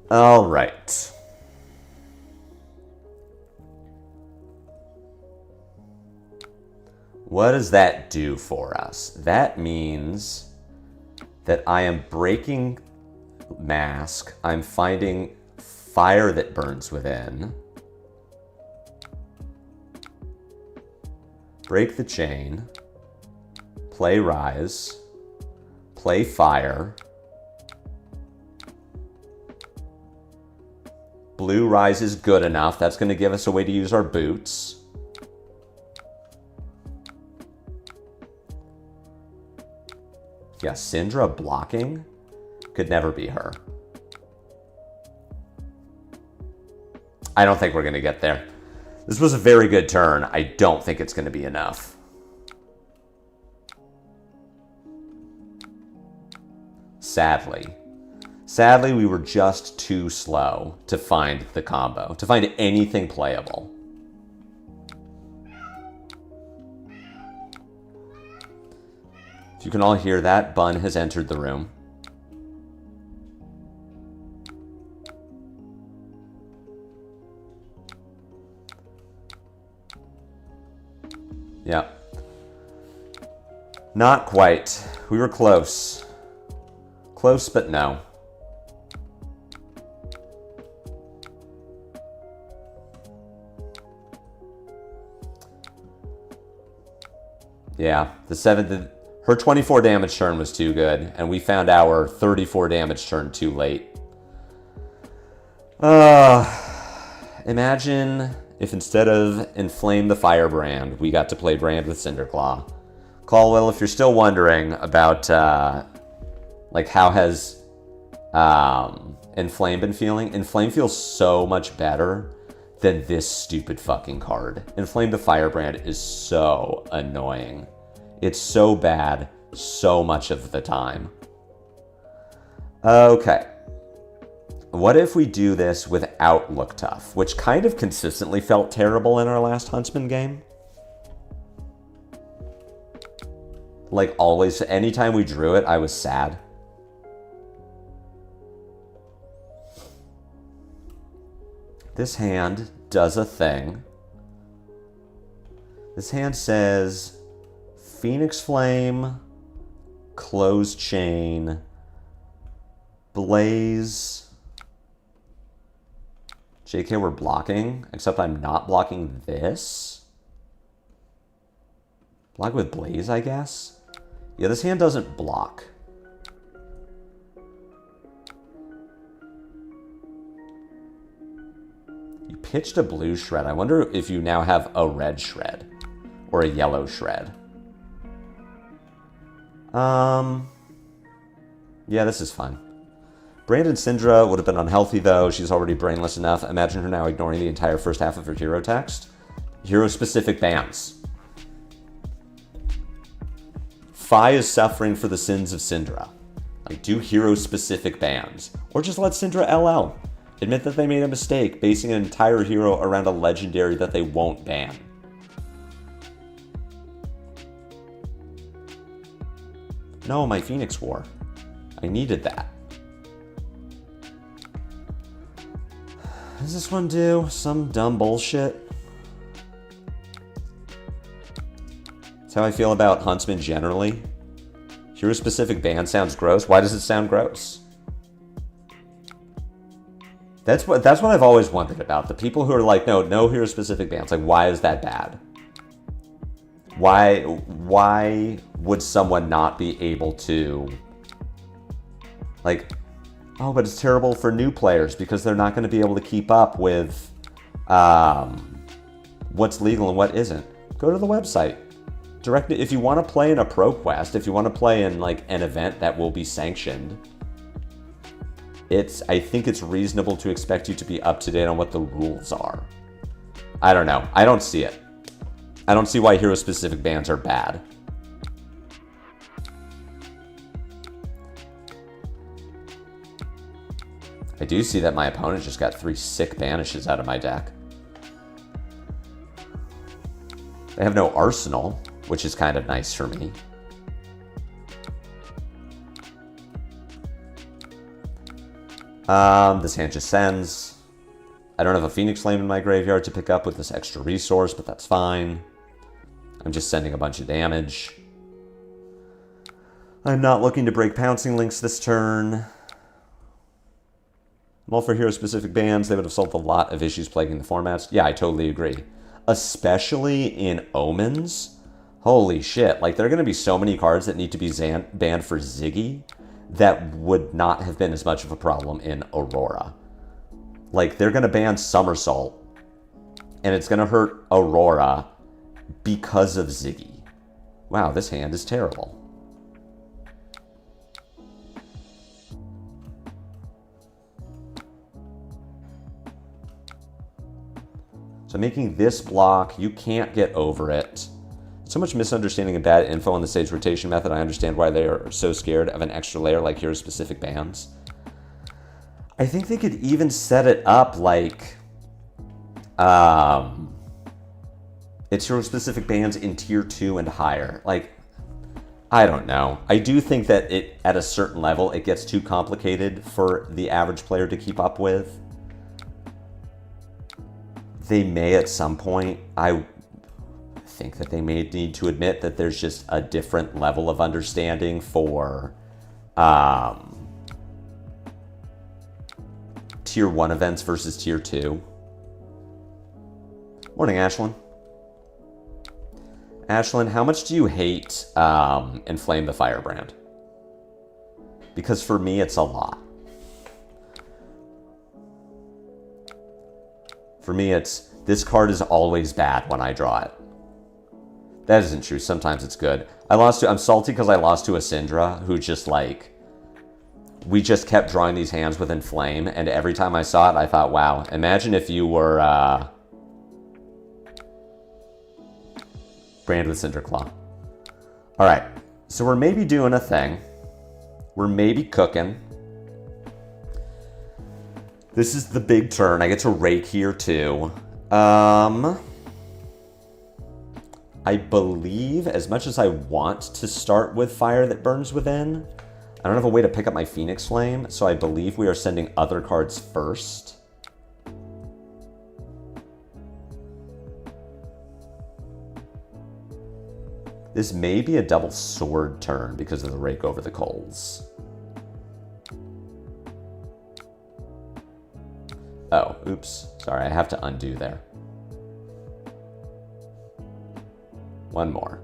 S1: All right. What does that do for us? That means that I am breaking Mask. I'm finding Fire that burns within. Break the chain. Play Rise. Play Fire. Blue Rise is good enough. That's going to give us a way to use our boots. Yeah, Syndra blocking could never be her. I don't think we're going to get there. This was a very good turn. I don't think it's going to be enough. Sadly. Sadly, we were just too slow to find the combo, to find anything playable. If you can all hear that, Bun has entered the room. Yeah. Not quite. We were close. Close, but no. Yeah, her 24 damage turn was too good, and we found our 34 damage turn too late. Imagine if instead of Inflame the Firebrand, we got to play Brand with Cinderclaw. Caldwell, if you're still wondering about, like, how has Inflame been feeling? Inflame feels so much better than this stupid fucking card. Inflame the Firebrand is so annoying. It's so bad so much of the time. Okay. What if we do this without Look Tough, which kind of consistently felt terrible in our last Huntsman game? Like always, anytime we drew it, I was sad. This hand does a thing. This hand says Phoenix Flame, Closed Chain, Blaze. JK, we're blocking, except I'm not blocking this. Block with Blaze, I guess? Yeah, this hand doesn't block. You pitched a blue shred. I wonder if you now have a red shred or a yellow shred. Yeah, this is fine. Branded Syndra would have been unhealthy, though. She's already brainless enough. Imagine her now ignoring the entire first half of her hero text. Hero-specific bans. Fi is suffering for the sins of Syndra. Like, do hero-specific bans. Or just let Syndra LL. Admit that they made a mistake, basing an entire hero around a legendary that they won't ban. No, my Phoenix War. I needed that. What does this one do? Some dumb bullshit? That's how I feel about Huntsman generally. Hero-specific ban sounds gross. Why does it sound gross? That's what I've always wondered about. The people who are like, no hero-specific bans. Like, why is that bad? Why would someone not be able to, like, oh, but it's terrible for new players because they're not going to be able to keep up with what's legal and what isn't. Go to the website. Direct it. If you want to play in a pro quest, if you want to play in like an event that will be sanctioned, I think it's reasonable to expect you to be up to date on what the rules are. I don't know. I don't see it. I don't see why hero-specific bans are bad. I do see that my opponent just got 3 sick banishes out of my deck. They have no arsenal, which is kind of nice for me. This hand just sends. I don't have a Phoenix Flame in my graveyard to pick up with this extra resource, but that's fine. I'm just sending a bunch of damage. I'm not looking to break Pouncing Links this turn. I'm all for hero-specific bans. They would have solved a lot of issues plaguing the formats. Yeah, I totally agree. Especially in Omens. Holy shit. Like, there are going to be so many cards that need to be banned for Ziggy that would not have been as much of a problem in Aurora. Like, they're going to ban Somersault, and it's going to hurt Aurora because of Ziggy. Wow, this hand is terrible. So making this block, you can't get over it. So much misunderstanding and bad info on the Sage rotation method. I understand why they are so scared of an extra layer like hero-specific bans. I think they could even set it up like it's hero-specific bans in tier 2 and higher. Like, I don't know. I do think that it, at a certain level, it gets too complicated for the average player to keep up with. They may at some point. I think that they may need to admit that there's just a different level of understanding for tier 1 events versus tier 2. Morning, Ashlyn. Ashlyn, how much do you hate Inflame the Firebrand? Because for me, it's a lot. For me, it's, this card is always bad when I draw it. That isn't true. Sometimes it's good. I'm salty because I lost to a Syndra who just like, we just kept drawing these hands with Inflame, and every time I saw it, I thought, wow, imagine if you were Brand with Cinderclaw. All right, so we're maybe doing a thing. We're maybe cooking. This is the big turn. I get to rake here too. I believe, as much as I want to start with Fire That Burns Within, I don't have a way to pick up my Phoenix Flame, so I believe we are sending other cards first. This may be a double sword turn because of the Rake Over the Coals. Oh, oops. Sorry, I have to undo there. One more.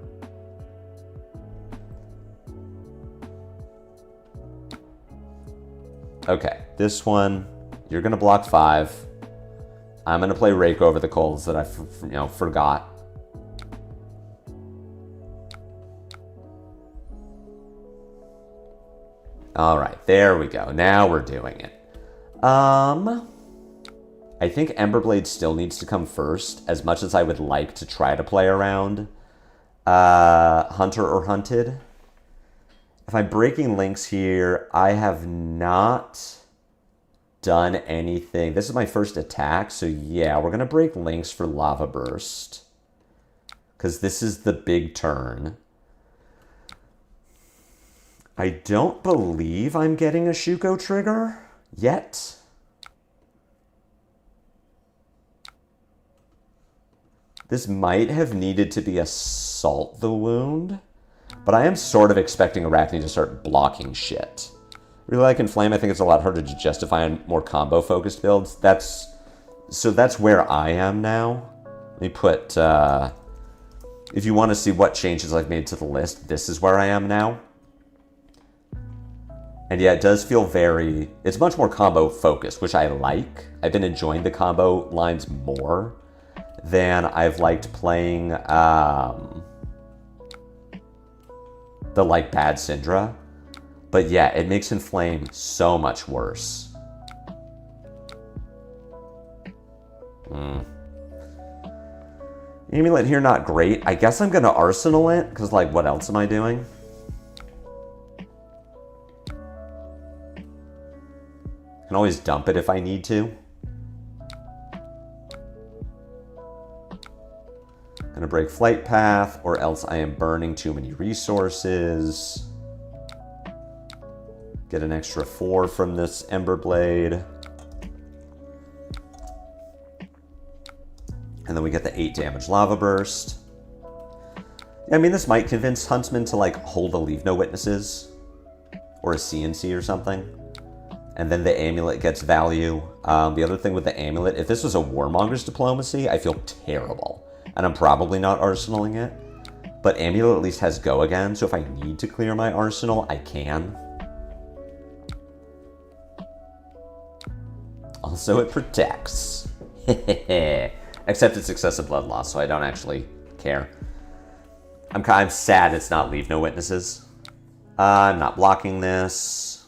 S1: Okay, this one, you're gonna block 5. I'm gonna play Rake Over the Coals that I forgot. All right, there we go. Now we're doing it. I think Emberblade still needs to come first, as much as I would like to try to play around Hunter or Hunted. If I'm breaking links here, I have not done anything. This is my first attack, so yeah, we're going to break links for Lava Burst, because this is the big turn. I don't believe I'm getting a Shuko trigger yet. This might have needed to be a Salt the Wound, but I am sort of expecting Arachne to start blocking shit. Really like Inflame, I think it's a lot harder to justify on more combo-focused builds. So that's where I am now. Let me put, if you want to see what changes I've made to the list, this is where I am now. And yeah, it does feel it's much more combo-focused, which I like. I've been enjoying the combo lines more than I've liked playing the Bad Syndra. But yeah, it makes Inflame so much worse. Amulet here, not great. I guess I'm gonna Arsenal it, because like, what else am I doing? Can always dump it if I need to. Gonna break Flight Path, or else I am burning too many resources. Get an extra 4 from this Emberblade. And then we get the 8 damage Lava Burst. Yeah, I mean, this might convince Huntsman to like hold a Leave No Witnesses, or a CNC or something. And then the Amulet gets value. The other thing with the Amulet, if this was a Warmonger's Diplomacy, I feel terrible. And I'm probably not arsenaling it. But Amulet at least has Go Again, so if I need to clear my arsenal, I can. Also, it protects. Except it's excessive blood loss, so I don't actually care. I'm sad it's not Leave No Witnesses. I'm not blocking this.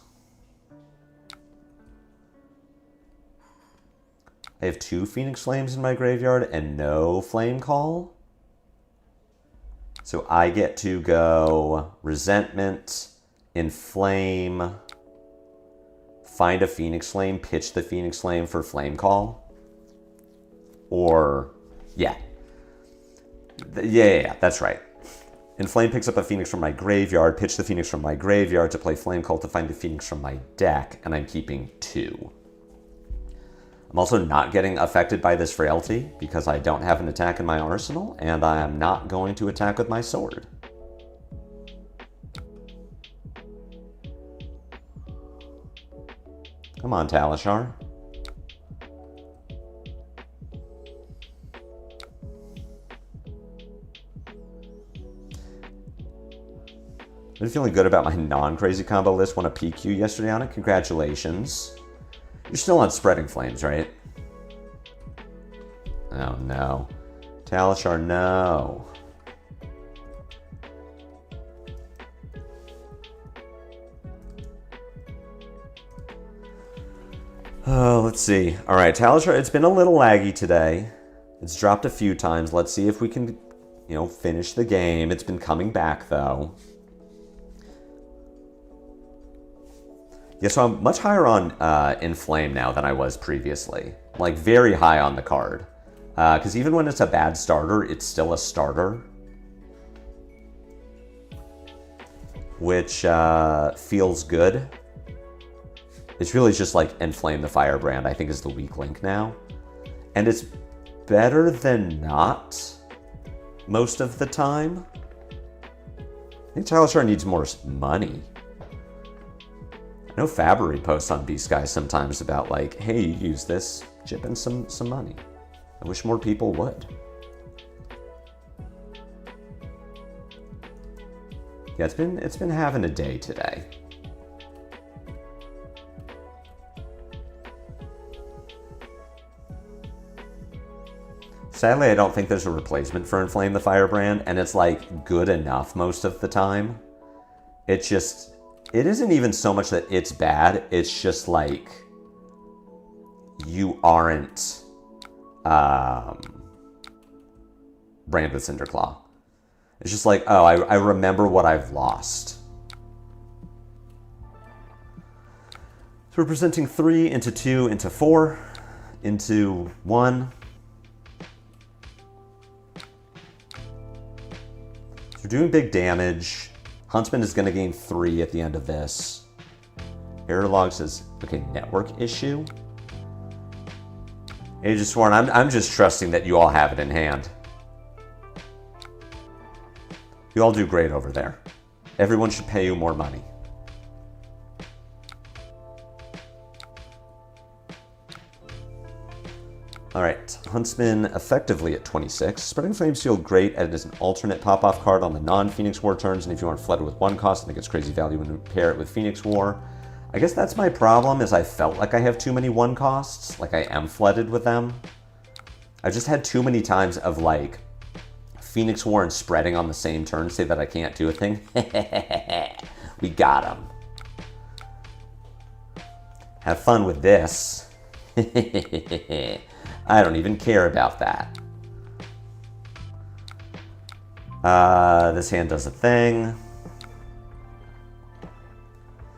S1: I have 2 Phoenix Flames in my graveyard and no Flame Call. So I get to go Resentment, Inflame, find a Phoenix Flame, pitch the Phoenix Flame for Flame Call. Or, yeah. Yeah, that's right. Inflame picks up a Phoenix from my graveyard, pitch the Phoenix from my graveyard to play Flame Call to find the Phoenix from my deck, and I'm keeping 2. I'm also not getting affected by this Frailty because I don't have an attack in my arsenal, and I am not going to attack with my sword. Come on, Talishar. I'm feeling good about my non-crazy combo list. Won a PQ yesterday on it. Congratulations. You're still on Spreading Flames, right? Oh, no. Talishar, no. Oh, let's see. All right, Talishar, it's been a little laggy today. It's dropped a few times. Let's see if we can, finish the game. It's been coming back, though. Yeah, so I'm much higher on Inflame now than I was previously. Like, very high on the card. Because even when it's a bad starter, it's still a starter. Which feels good. It's really just like Inflame the Firebrand, I think, is the weak link now. And it's better than not most of the time. I think Talishar needs more money. I know Fabry posts on Beast Guy sometimes about like, hey, you use this, chip in some money. I wish more people would. Yeah, it's been having a day today. Sadly, I don't think there's a replacement for Inflame the Firebrand, and it's like good enough most of the time. It's just, It isn't even so much that it's bad, it's just like you aren't Brand with Cinderclaw. It's just like, oh, I remember what I've lost. So we're presenting 3 into 2 into 4 into 1. So we're doing big damage. Huntsman is going to gain 3 at the end of this. Error log says, okay, network issue. Age of Sworn, I'm just trusting that you all have it in hand. You all do great over there. Everyone should pay you more money. All right, Huntsman effectively at 26. Spreading Flames feel great as an alternate pop-off card on the non-Phoenix War turns, and if you aren't flooded with 1 cost, I think it's crazy value when you pair it with Phoenix War. I guess that's my problem, is I felt like I have too many 1 costs, like I am flooded with them. I've just had too many times of like Phoenix War and spreading on the same turn say that I can't do a thing. We got him. Have fun with this. I don't even care about that. This hand does a thing.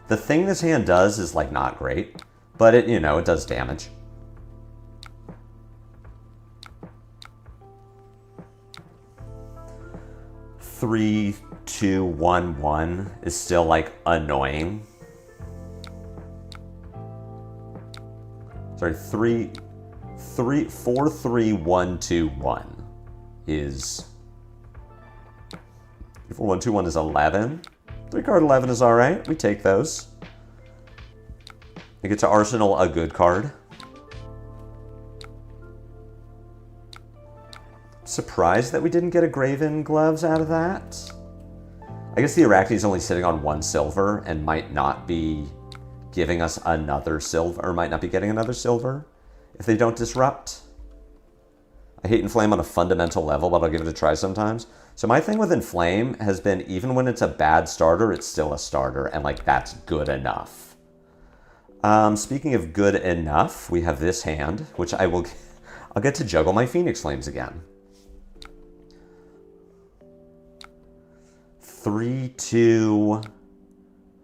S1: The thing this hand does is like not great, but it, you know, it does damage. Three, 2, 1, 1 is still like annoying. Sorry, 4, 3, 1, 2, 1 is 4, 1, 2, 1 is 11. 3-card 11 is all right. We take those. I get to arsenal a good card. Surprised that we didn't get a Graven Gloves out of that. I guess the Arachne is only sitting on 1 silver and might not be giving us another silver, or might not be getting another silver if they don't disrupt. I hate Inflame on a fundamental level, but I'll give it a try sometimes. So my thing with Inflame has been, even when it's a bad starter, it's still a starter, and like that's good enough. Speaking of good enough, we have this hand, which I'll get to juggle my Phoenix Flames again. 3, 2,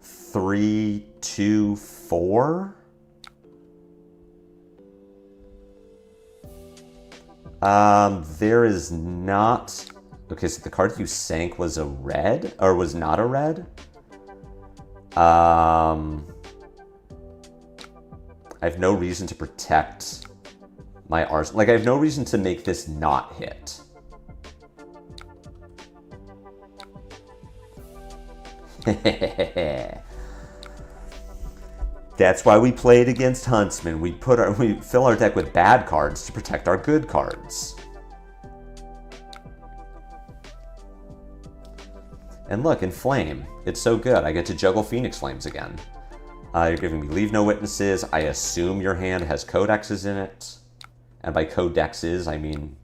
S1: 3, 2, 4. There is not. Okay, so the card you sank was a red, or was not a red. I have no reason to protect my arsenal. Like, I have no reason to make this not hit. That's why we played against Huntsman. We fill our deck with bad cards to protect our good cards. And look, Inflame. It's so good. I get to juggle Phoenix Flames again. You're giving me Leave No Witnesses. I assume your hand has codexes in it. And by codexes, I mean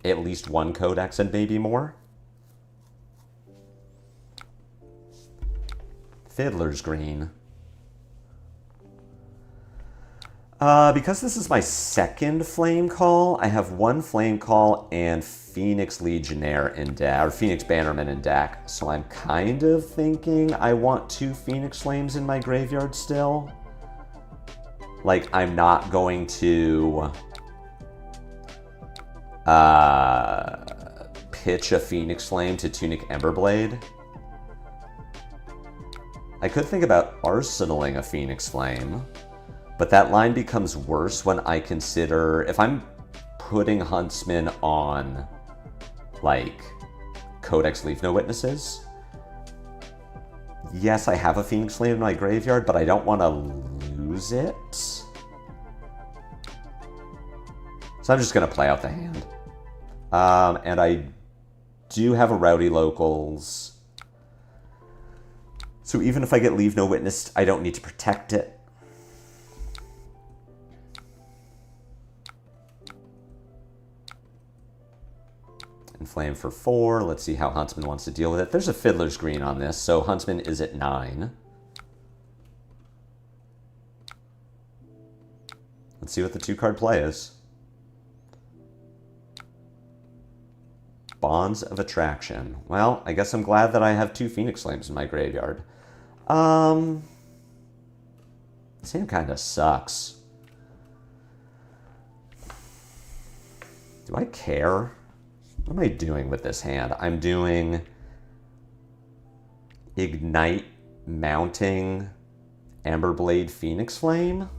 S1: at least 1 codex and maybe more. Fiddler's Green. Because this is my second Flame Call, I have 1 Flame Call and Phoenix Legionnaire in deck, or Phoenix Bannerman in deck. So I'm kind of thinking I want 2 Phoenix Flames in my graveyard still. Like, I'm not going to pitch a Phoenix Flame to Tunic Emberblade. I could think about arsenaling a Phoenix Flame. But that line becomes worse when I consider, if I'm putting Huntsman on, like, Codex Leave No Witnesses. Yes, I have a Phoenix Flame in my graveyard, but I don't want to lose it. So I'm just going to play out the hand. And I do have a Rowdy Locals. So even if I get Leave No Witness, I don't need to protect it. Inflame for 4. Let's see how Huntsman wants to deal with it. There's a Fiddler's Green on this, so Huntsman is at 9. Let's see what the 2-card play is. Bonds of Attraction. Well, I guess I'm glad that I have 2 Phoenix Flames in my graveyard. This hand kind of sucks. Do I care? What am I doing with this hand? I'm doing Ignite, Mounting, Emberblade, Phoenix Flame.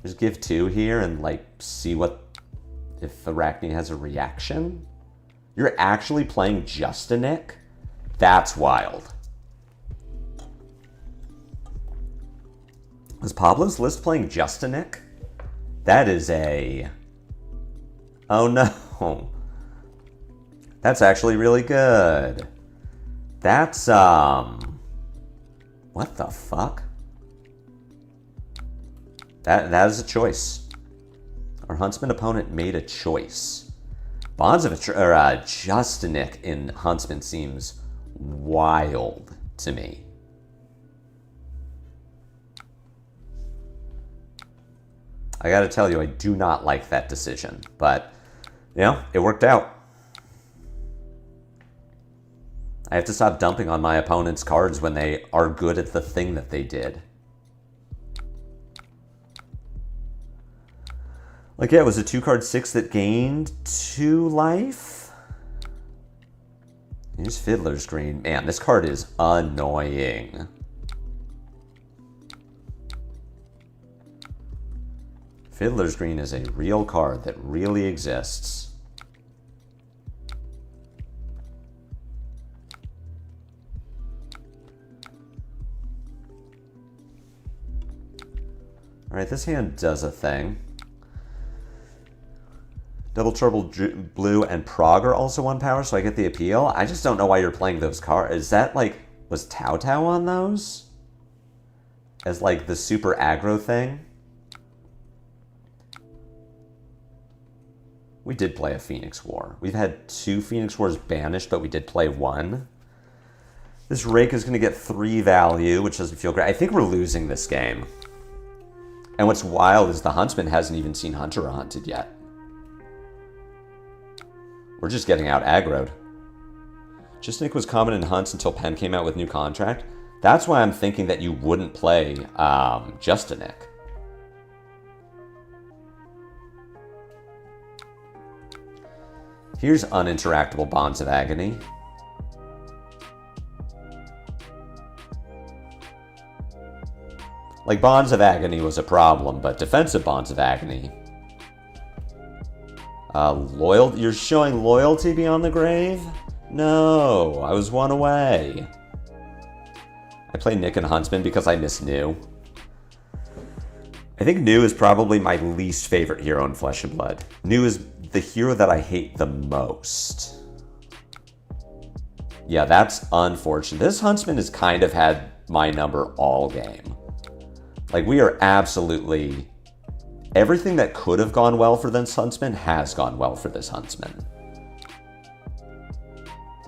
S1: Just give 2 here and like see what, if Arachne has a reaction. You're actually playing Justinic? That's wild. Is Pablo's list playing Justinic? That is a... Oh no. That's actually really good. That's, what the fuck? That is a choice. Our Huntsman opponent made a choice. Bonds of Justinic in Huntsman seems wild to me. I gotta tell you, I do not like that decision, but, you know, it worked out. I have to stop dumping on my opponent's cards when they are good at the thing that they did. Like, yeah, it was a 2-card 6 that gained 2 life. Here's Fiddler's Green. Man, this card is annoying. Fiddler's Green is a real card that really exists. Alright, this hand does a thing. Double Trouble Blue and Prague are also 1 power, so I get the appeal. I just don't know why you're playing those cards. Is that like, was Tao Tao on those? As like the super aggro thing? We did play a Phoenix War. We've had 2 Phoenix Wars banished, but we did play 1. This Rake is going to get 3 value, which doesn't feel great. I think we're losing this game. And what's wild is the Huntsman hasn't even seen Hunter or Hunted yet. We're just getting out aggroed. Justinic was common in Hunts until Penn came out with new contract. That's why I'm thinking that you wouldn't play Justinic. Here's uninteractable Bonds of Agony. Like, Bonds of Agony was a problem, but defensive Bonds of Agony. You're showing Loyalty Beyond the Grave? No, I was 1 away. I play Nick and Huntsman because I miss New. I think New is probably my least favorite hero in Flesh and Blood. New is the hero that I hate the most. Yeah, that's unfortunate. This Huntsman has kind of had my number all game. Like, we are absolutely... Everything that could have gone well for this Huntsman has gone well for this Huntsman.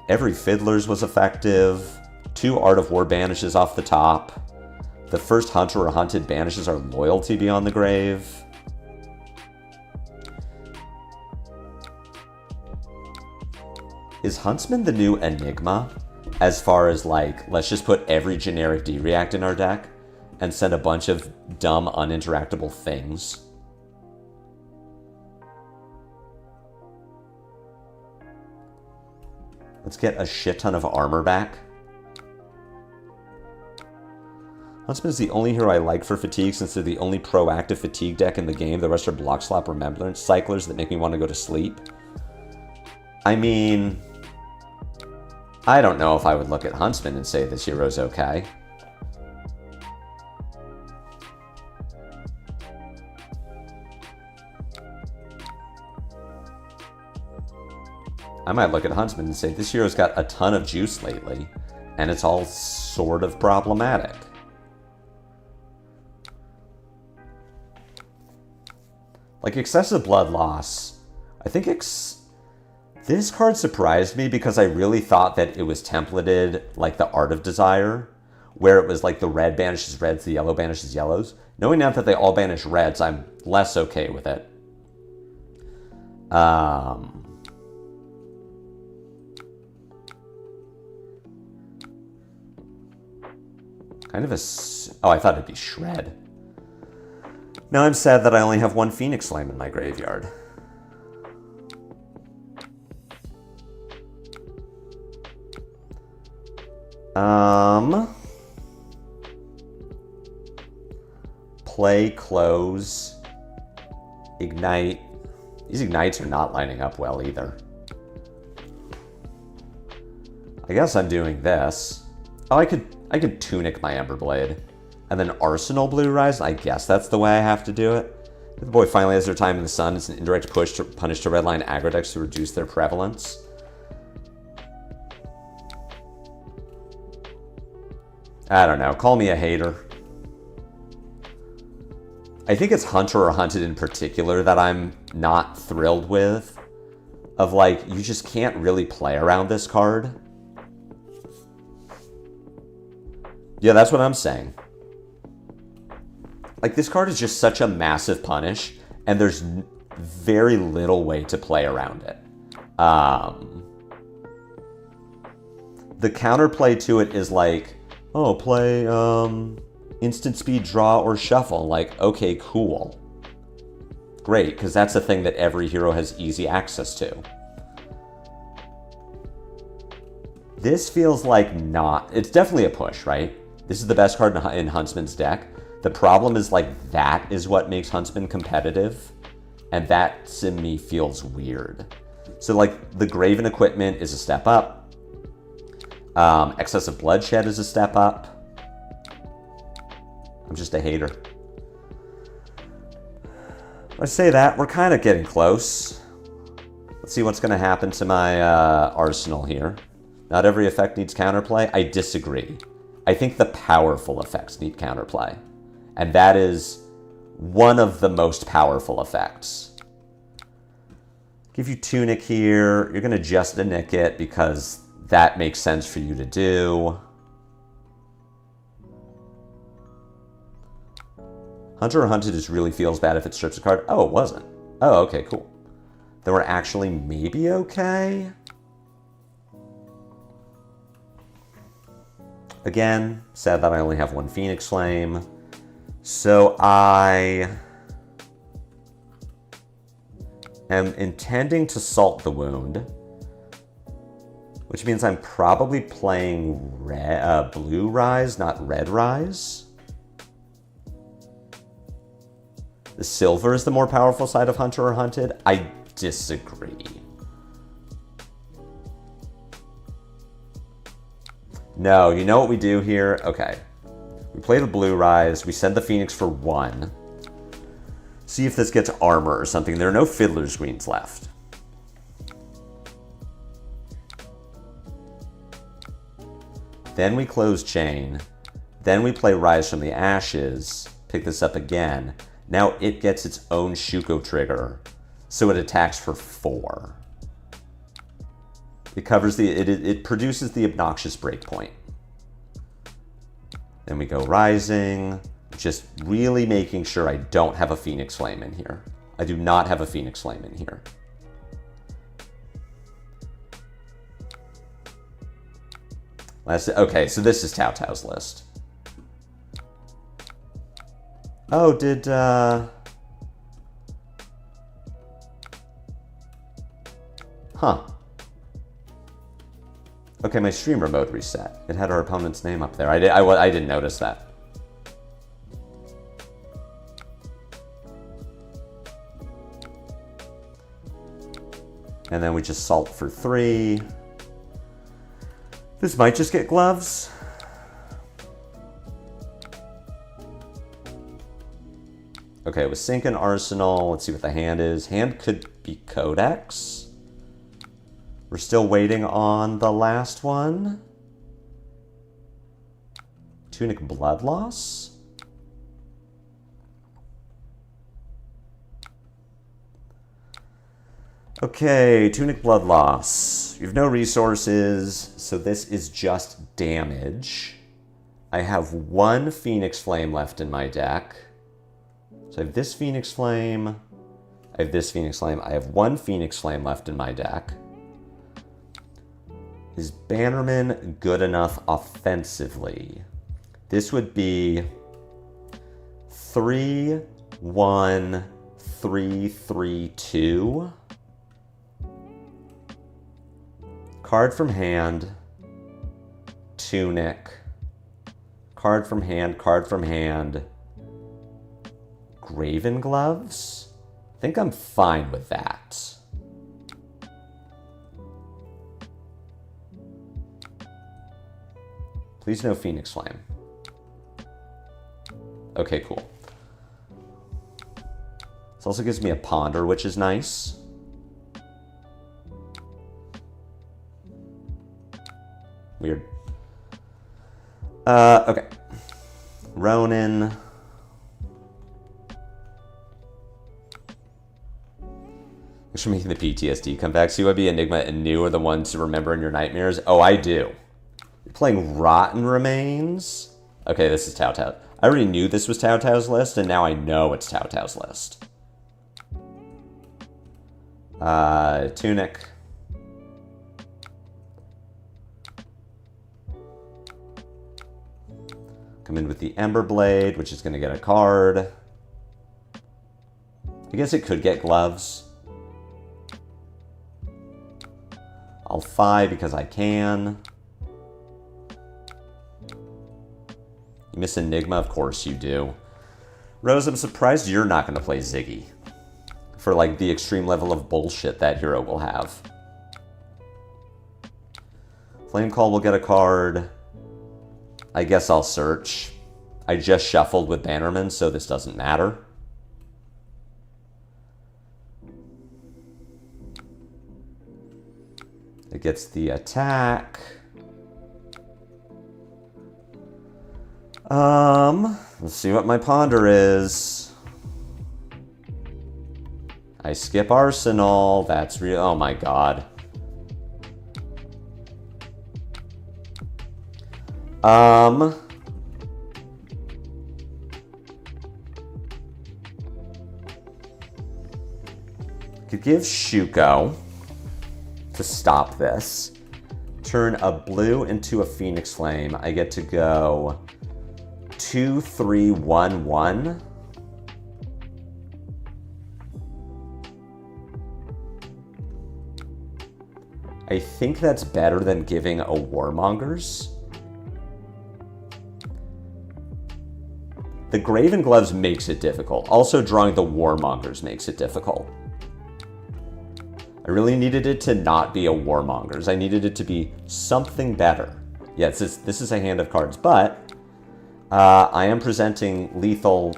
S1: Every Fiddler's was effective. 2 Art of War banishes off the top. The first Hunter or Hunted banishes our Loyalty Beyond the Grave. Is Huntsman the new Enigma? As far as, like, let's just put every generic D-React in our deck and send a bunch of dumb, uninteractable things. Let's get a shit ton of armor back. Huntsman is the only hero I like for fatigue since they're the only proactive fatigue deck in the game. The rest are block slap remembrance cyclers that make me want to go to sleep. I mean, I don't know if I would look at Huntsman and say this hero's okay. I might look at Huntsman and say, this hero's got a ton of juice lately, and it's all sort of problematic. Like, excessive blood loss. I think this card surprised me because I really thought that it was templated like the Art of Desire, where it was like the red banishes reds, the yellow banishes yellows. Knowing now that they all banish reds, I'm less okay with it. Kind of a... Oh, I thought it'd be shred. Now I'm sad that I only have one Phoenix Flame in my graveyard. Play, close, ignite. These ignites are not lining up well either. I guess I'm doing this. Oh, I could Tunic my Emberblade. And then Arsenal Blue Rise. I guess that's the way I have to do it. If the boy finally has their time in the sun, it's an indirect push to punish the red line aggro decks to reduce their prevalence. I don't know. Call me a hater. I think it's Hunter or Hunted in particular that I'm not thrilled with. Of like, you just can't really play around this card. Yeah, that's what I'm saying. Like, this card is just such a massive punish, and there's very little way to play around it. The counterplay to it is like, oh, play instant speed, draw, or shuffle. Like, okay, cool. Great, because that's a thing that every hero has easy access to. This feels like not... It's definitely a push, right? This is the best card in Huntsman's deck. The problem is, like, that is what makes Huntsman competitive. And that, to me, feels weird. So, like, the Graven equipment is a step up. Excessive Bloodshed is a step up. I'm just a hater. I say that, we're kind of getting close. Let's see what's going to happen to my arsenal here. Not every effect needs counterplay. I disagree. I think the powerful effects need counterplay. And that is one of the most powerful effects. Give you Tunic here. You're going to just nick it because that makes sense for you to do. Hunter or Hunted just really feels bad if it strips a card. Oh, it wasn't. Oh, okay, cool. Then we're actually maybe okay. Again, sad that I only have one Phoenix Flame. So I am intending to Salt the Wound, which means I'm probably playing Blue Rise, not Red Rise. The silver is the more powerful side of Hunter or Hunted. I disagree. No, you know what we do here? Okay. We play the Blue Rise. We send the Phoenix for 1. See if this gets armor or something. There are no Fiddler's Greens left. Then we close Chain. Then we play Rise from the Ashes. Pick this up again. Now it gets its own Shuko trigger. So it attacks for 4. It covers the... It produces the obnoxious breakpoint. Then we go Rising. Just really making sure I don't have a Phoenix Flame in here. I do not have a Phoenix Flame in here. Okay, so this is Tao Tao's list. Oh, did... Huh. Okay, my streamer mode reset. It had our opponent's name up there. I didn't notice that. And then we just Salt for 3. This might just get gloves. Okay, with Sink and Arsenal, let's see what the hand is. Hand could be Codex. We're still waiting on the last one. Tunic Blood Loss. Okay, Tunic Blood Loss. You have no resources, so this is just damage. I have one Phoenix Flame left in my deck. So I have this Phoenix Flame. I have this Phoenix Flame. I have one Phoenix Flame left in my deck. Is Bannerman good enough offensively? This would be 3, 1, 3, 3, 2. Card from hand. Tunic. Card from hand, card from hand. Graven Gloves? I think I'm fine with that. Please no Phoenix Flame. Okay, cool. This also gives me a Ponder, which is nice. Weird. Okay. Ronin. Thanks for making the PTSD come back. CYB, Enigma, and New are the ones to remember in your nightmares. Oh, I do. You're playing Rotten Remains? Okay, this is Tao Tao. I already knew this was Tao Tao's list, and now I know it's Tao Tao's list. Tunic. Come in with the Ember Blade, which is going to get a card. I guess it could get Gloves. I'll Phi because I can. You miss Enigma? Of course you do. Rose, I'm surprised you're not going to play Ziggy. For like the extreme level of bullshit that hero will have. Flame Call will get a card. I guess I'll search. I just shuffled with Bannerman, so this doesn't matter. It gets the attack. Let's see what my Ponder is. I skip Arsenal. That's real. Oh my god. Could give Shuko to stop this. Turn a blue into a Phoenix Flame. I get to go 2, 3, 1, 1. I think that's better than giving a Warmongers. The Graven Gloves makes it difficult. Also, drawing the Warmongers makes it difficult. I really needed it to not be a Warmongers. I needed it to be something better. Yeah, this is a hand of cards, but I am presenting lethal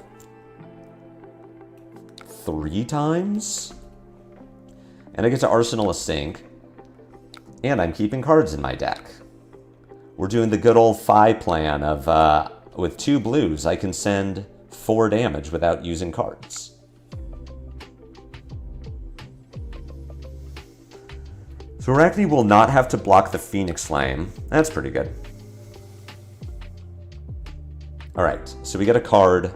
S1: 3 times. And I get to Arsenal a Sync. And I'm keeping cards in my deck. We're doing the good old Phi plan of, with 2 blues, I can send 4 damage without using cards. So Arachne will not have to block the Phoenix Flame. That's pretty good. Alright, so we get a card.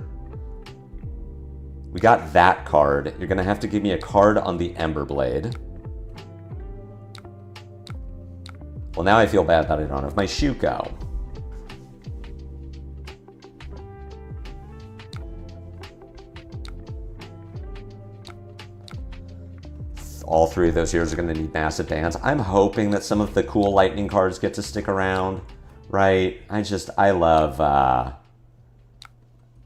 S1: We got that card. You're going to have to give me a card on the Ember Blade. Well, now I feel bad that I don't have my Shuko. All 3 of those heroes are going to need massive bans. I'm hoping that some of the cool lightning cards get to stick around, right? I love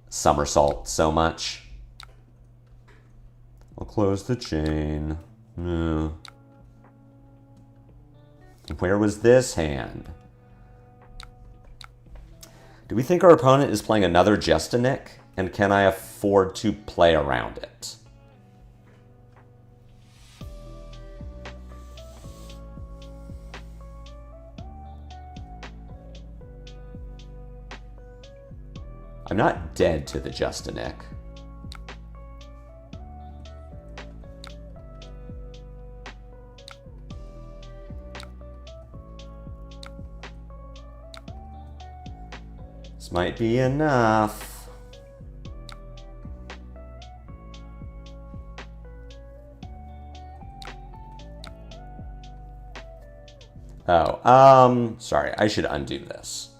S1: Somersault so much. I'll close the chain. Where was this hand? Do we think our opponent is playing another Justinic? And can I afford to play around it? I'm not dead to the Justinic. This might be enough. Oh, sorry, I should undo this.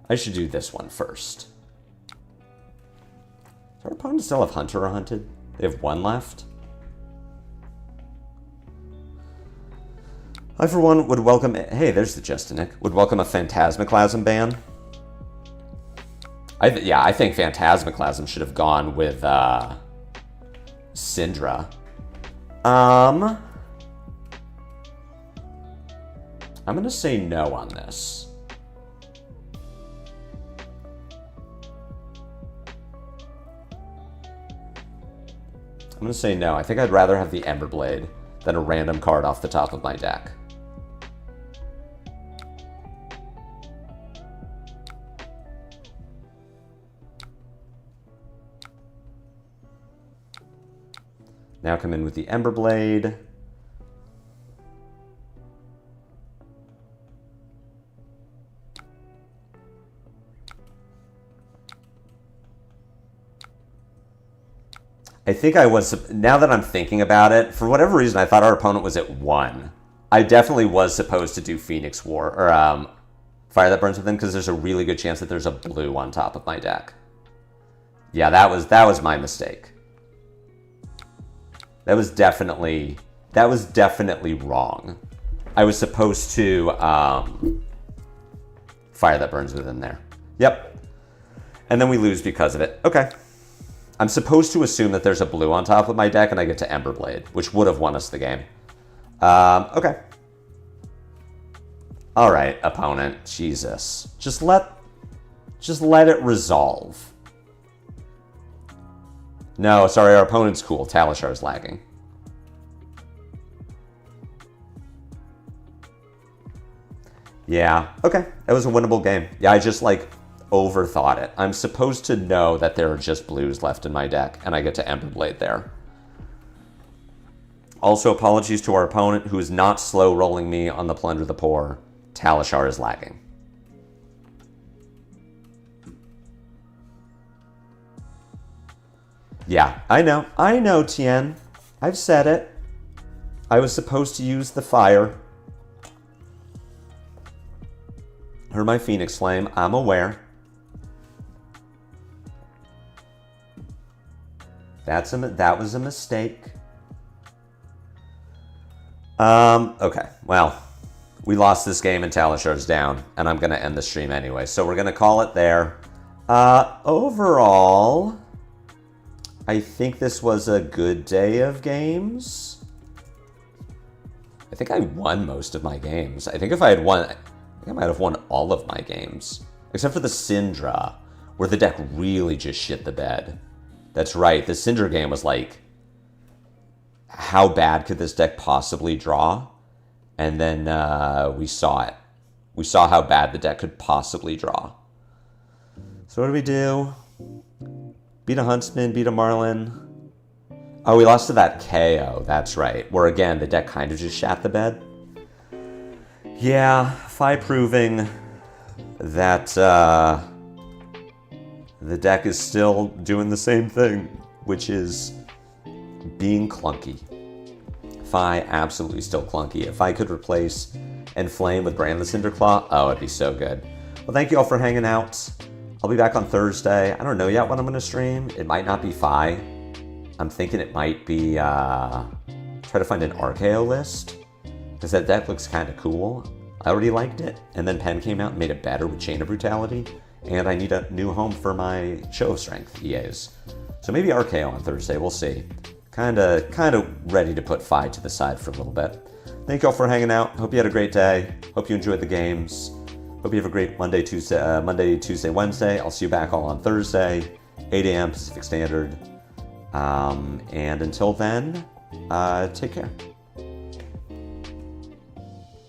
S1: I should do this one first. Does our opponent still have Hunter or Hunted? They have one left? I, for one, would welcome... Hey, there's the Justinic. Would welcome a Phantasmaclasm ban. Yeah, I think Phantasmaclasm should have gone with Syndra. I'm going to say no on this. I'm going to say no. I think I'd rather have the Emberblade than a random card off the top of my deck. Now come in with the Emberblade. I think I was, now that I'm thinking about it, for whatever reason, I thought our opponent was at 1. I definitely was supposed to do Phoenix War, or Fire That Burns Within, because there's a really good chance that there's a blue on top of my deck. Yeah, that was my mistake. That was definitely wrong. I was supposed to Fire That Burns Within there. Yep. And then we lose because of it. Okay. I'm supposed to assume that there's a blue on top of my deck and I get to Emberblade, which would have won us the game. Okay. All right, opponent. Jesus. Just let it resolve. No, sorry, our opponent's cool. Talashar's lagging. Yeah, okay. That was a winnable game. Yeah, I just, like, overthought it. I'm supposed to know that there are just blues left in my deck, and I get to Emberblade there. Also, apologies to our opponent, who is not slow rolling me on the Plunder the Poor. Talishar is lagging. Yeah, I know, Tien. I've said it. I was supposed to use the fire. Or my Phoenix Flame, I'm aware. That was a mistake. Okay, well, we lost this game and Talashar's down, and I'm going to end the stream anyway, so we're going to call it there. Overall, I think this was a good day of games. I think I won most of my games. I think if I had won, I think I might have won all of my games, except for the Syndra, where the deck really just shit the bed. That's right, the Syndra game was like, how bad could this deck possibly draw? And then we saw it. We saw how bad the deck could possibly draw. So what do we do? Beat a Huntsman, beat a Marlin. Oh, we lost to that KO, that's right. Where again, the deck kind of just shat the bed. Yeah, Fi proving that the deck is still doing the same thing, which is being clunky. Fi absolutely still clunky. If I could replace Enflame with Brand the Cinderclaw, oh, it'd be so good. Well, thank you all for hanging out. I'll be back on Thursday. I don't know yet when I'm going to stream. It might not be Fi. I'm thinking it might be, try to find an RKO list, because that deck looks kind of cool. I already liked it, and then Pen came out and made it better with Chain of Brutality, and I need a new home for my Show of Strength EAs. So maybe RKO on Thursday, we'll see. Kind of ready to put Fi to the side for a little bit. Thank you all for hanging out. Hope you had a great day. Hope you enjoyed the games. Hope you have a great Monday, Tuesday, Wednesday. I'll see you back all on Thursday, 8 a.m. Pacific Standard. And until then, take care.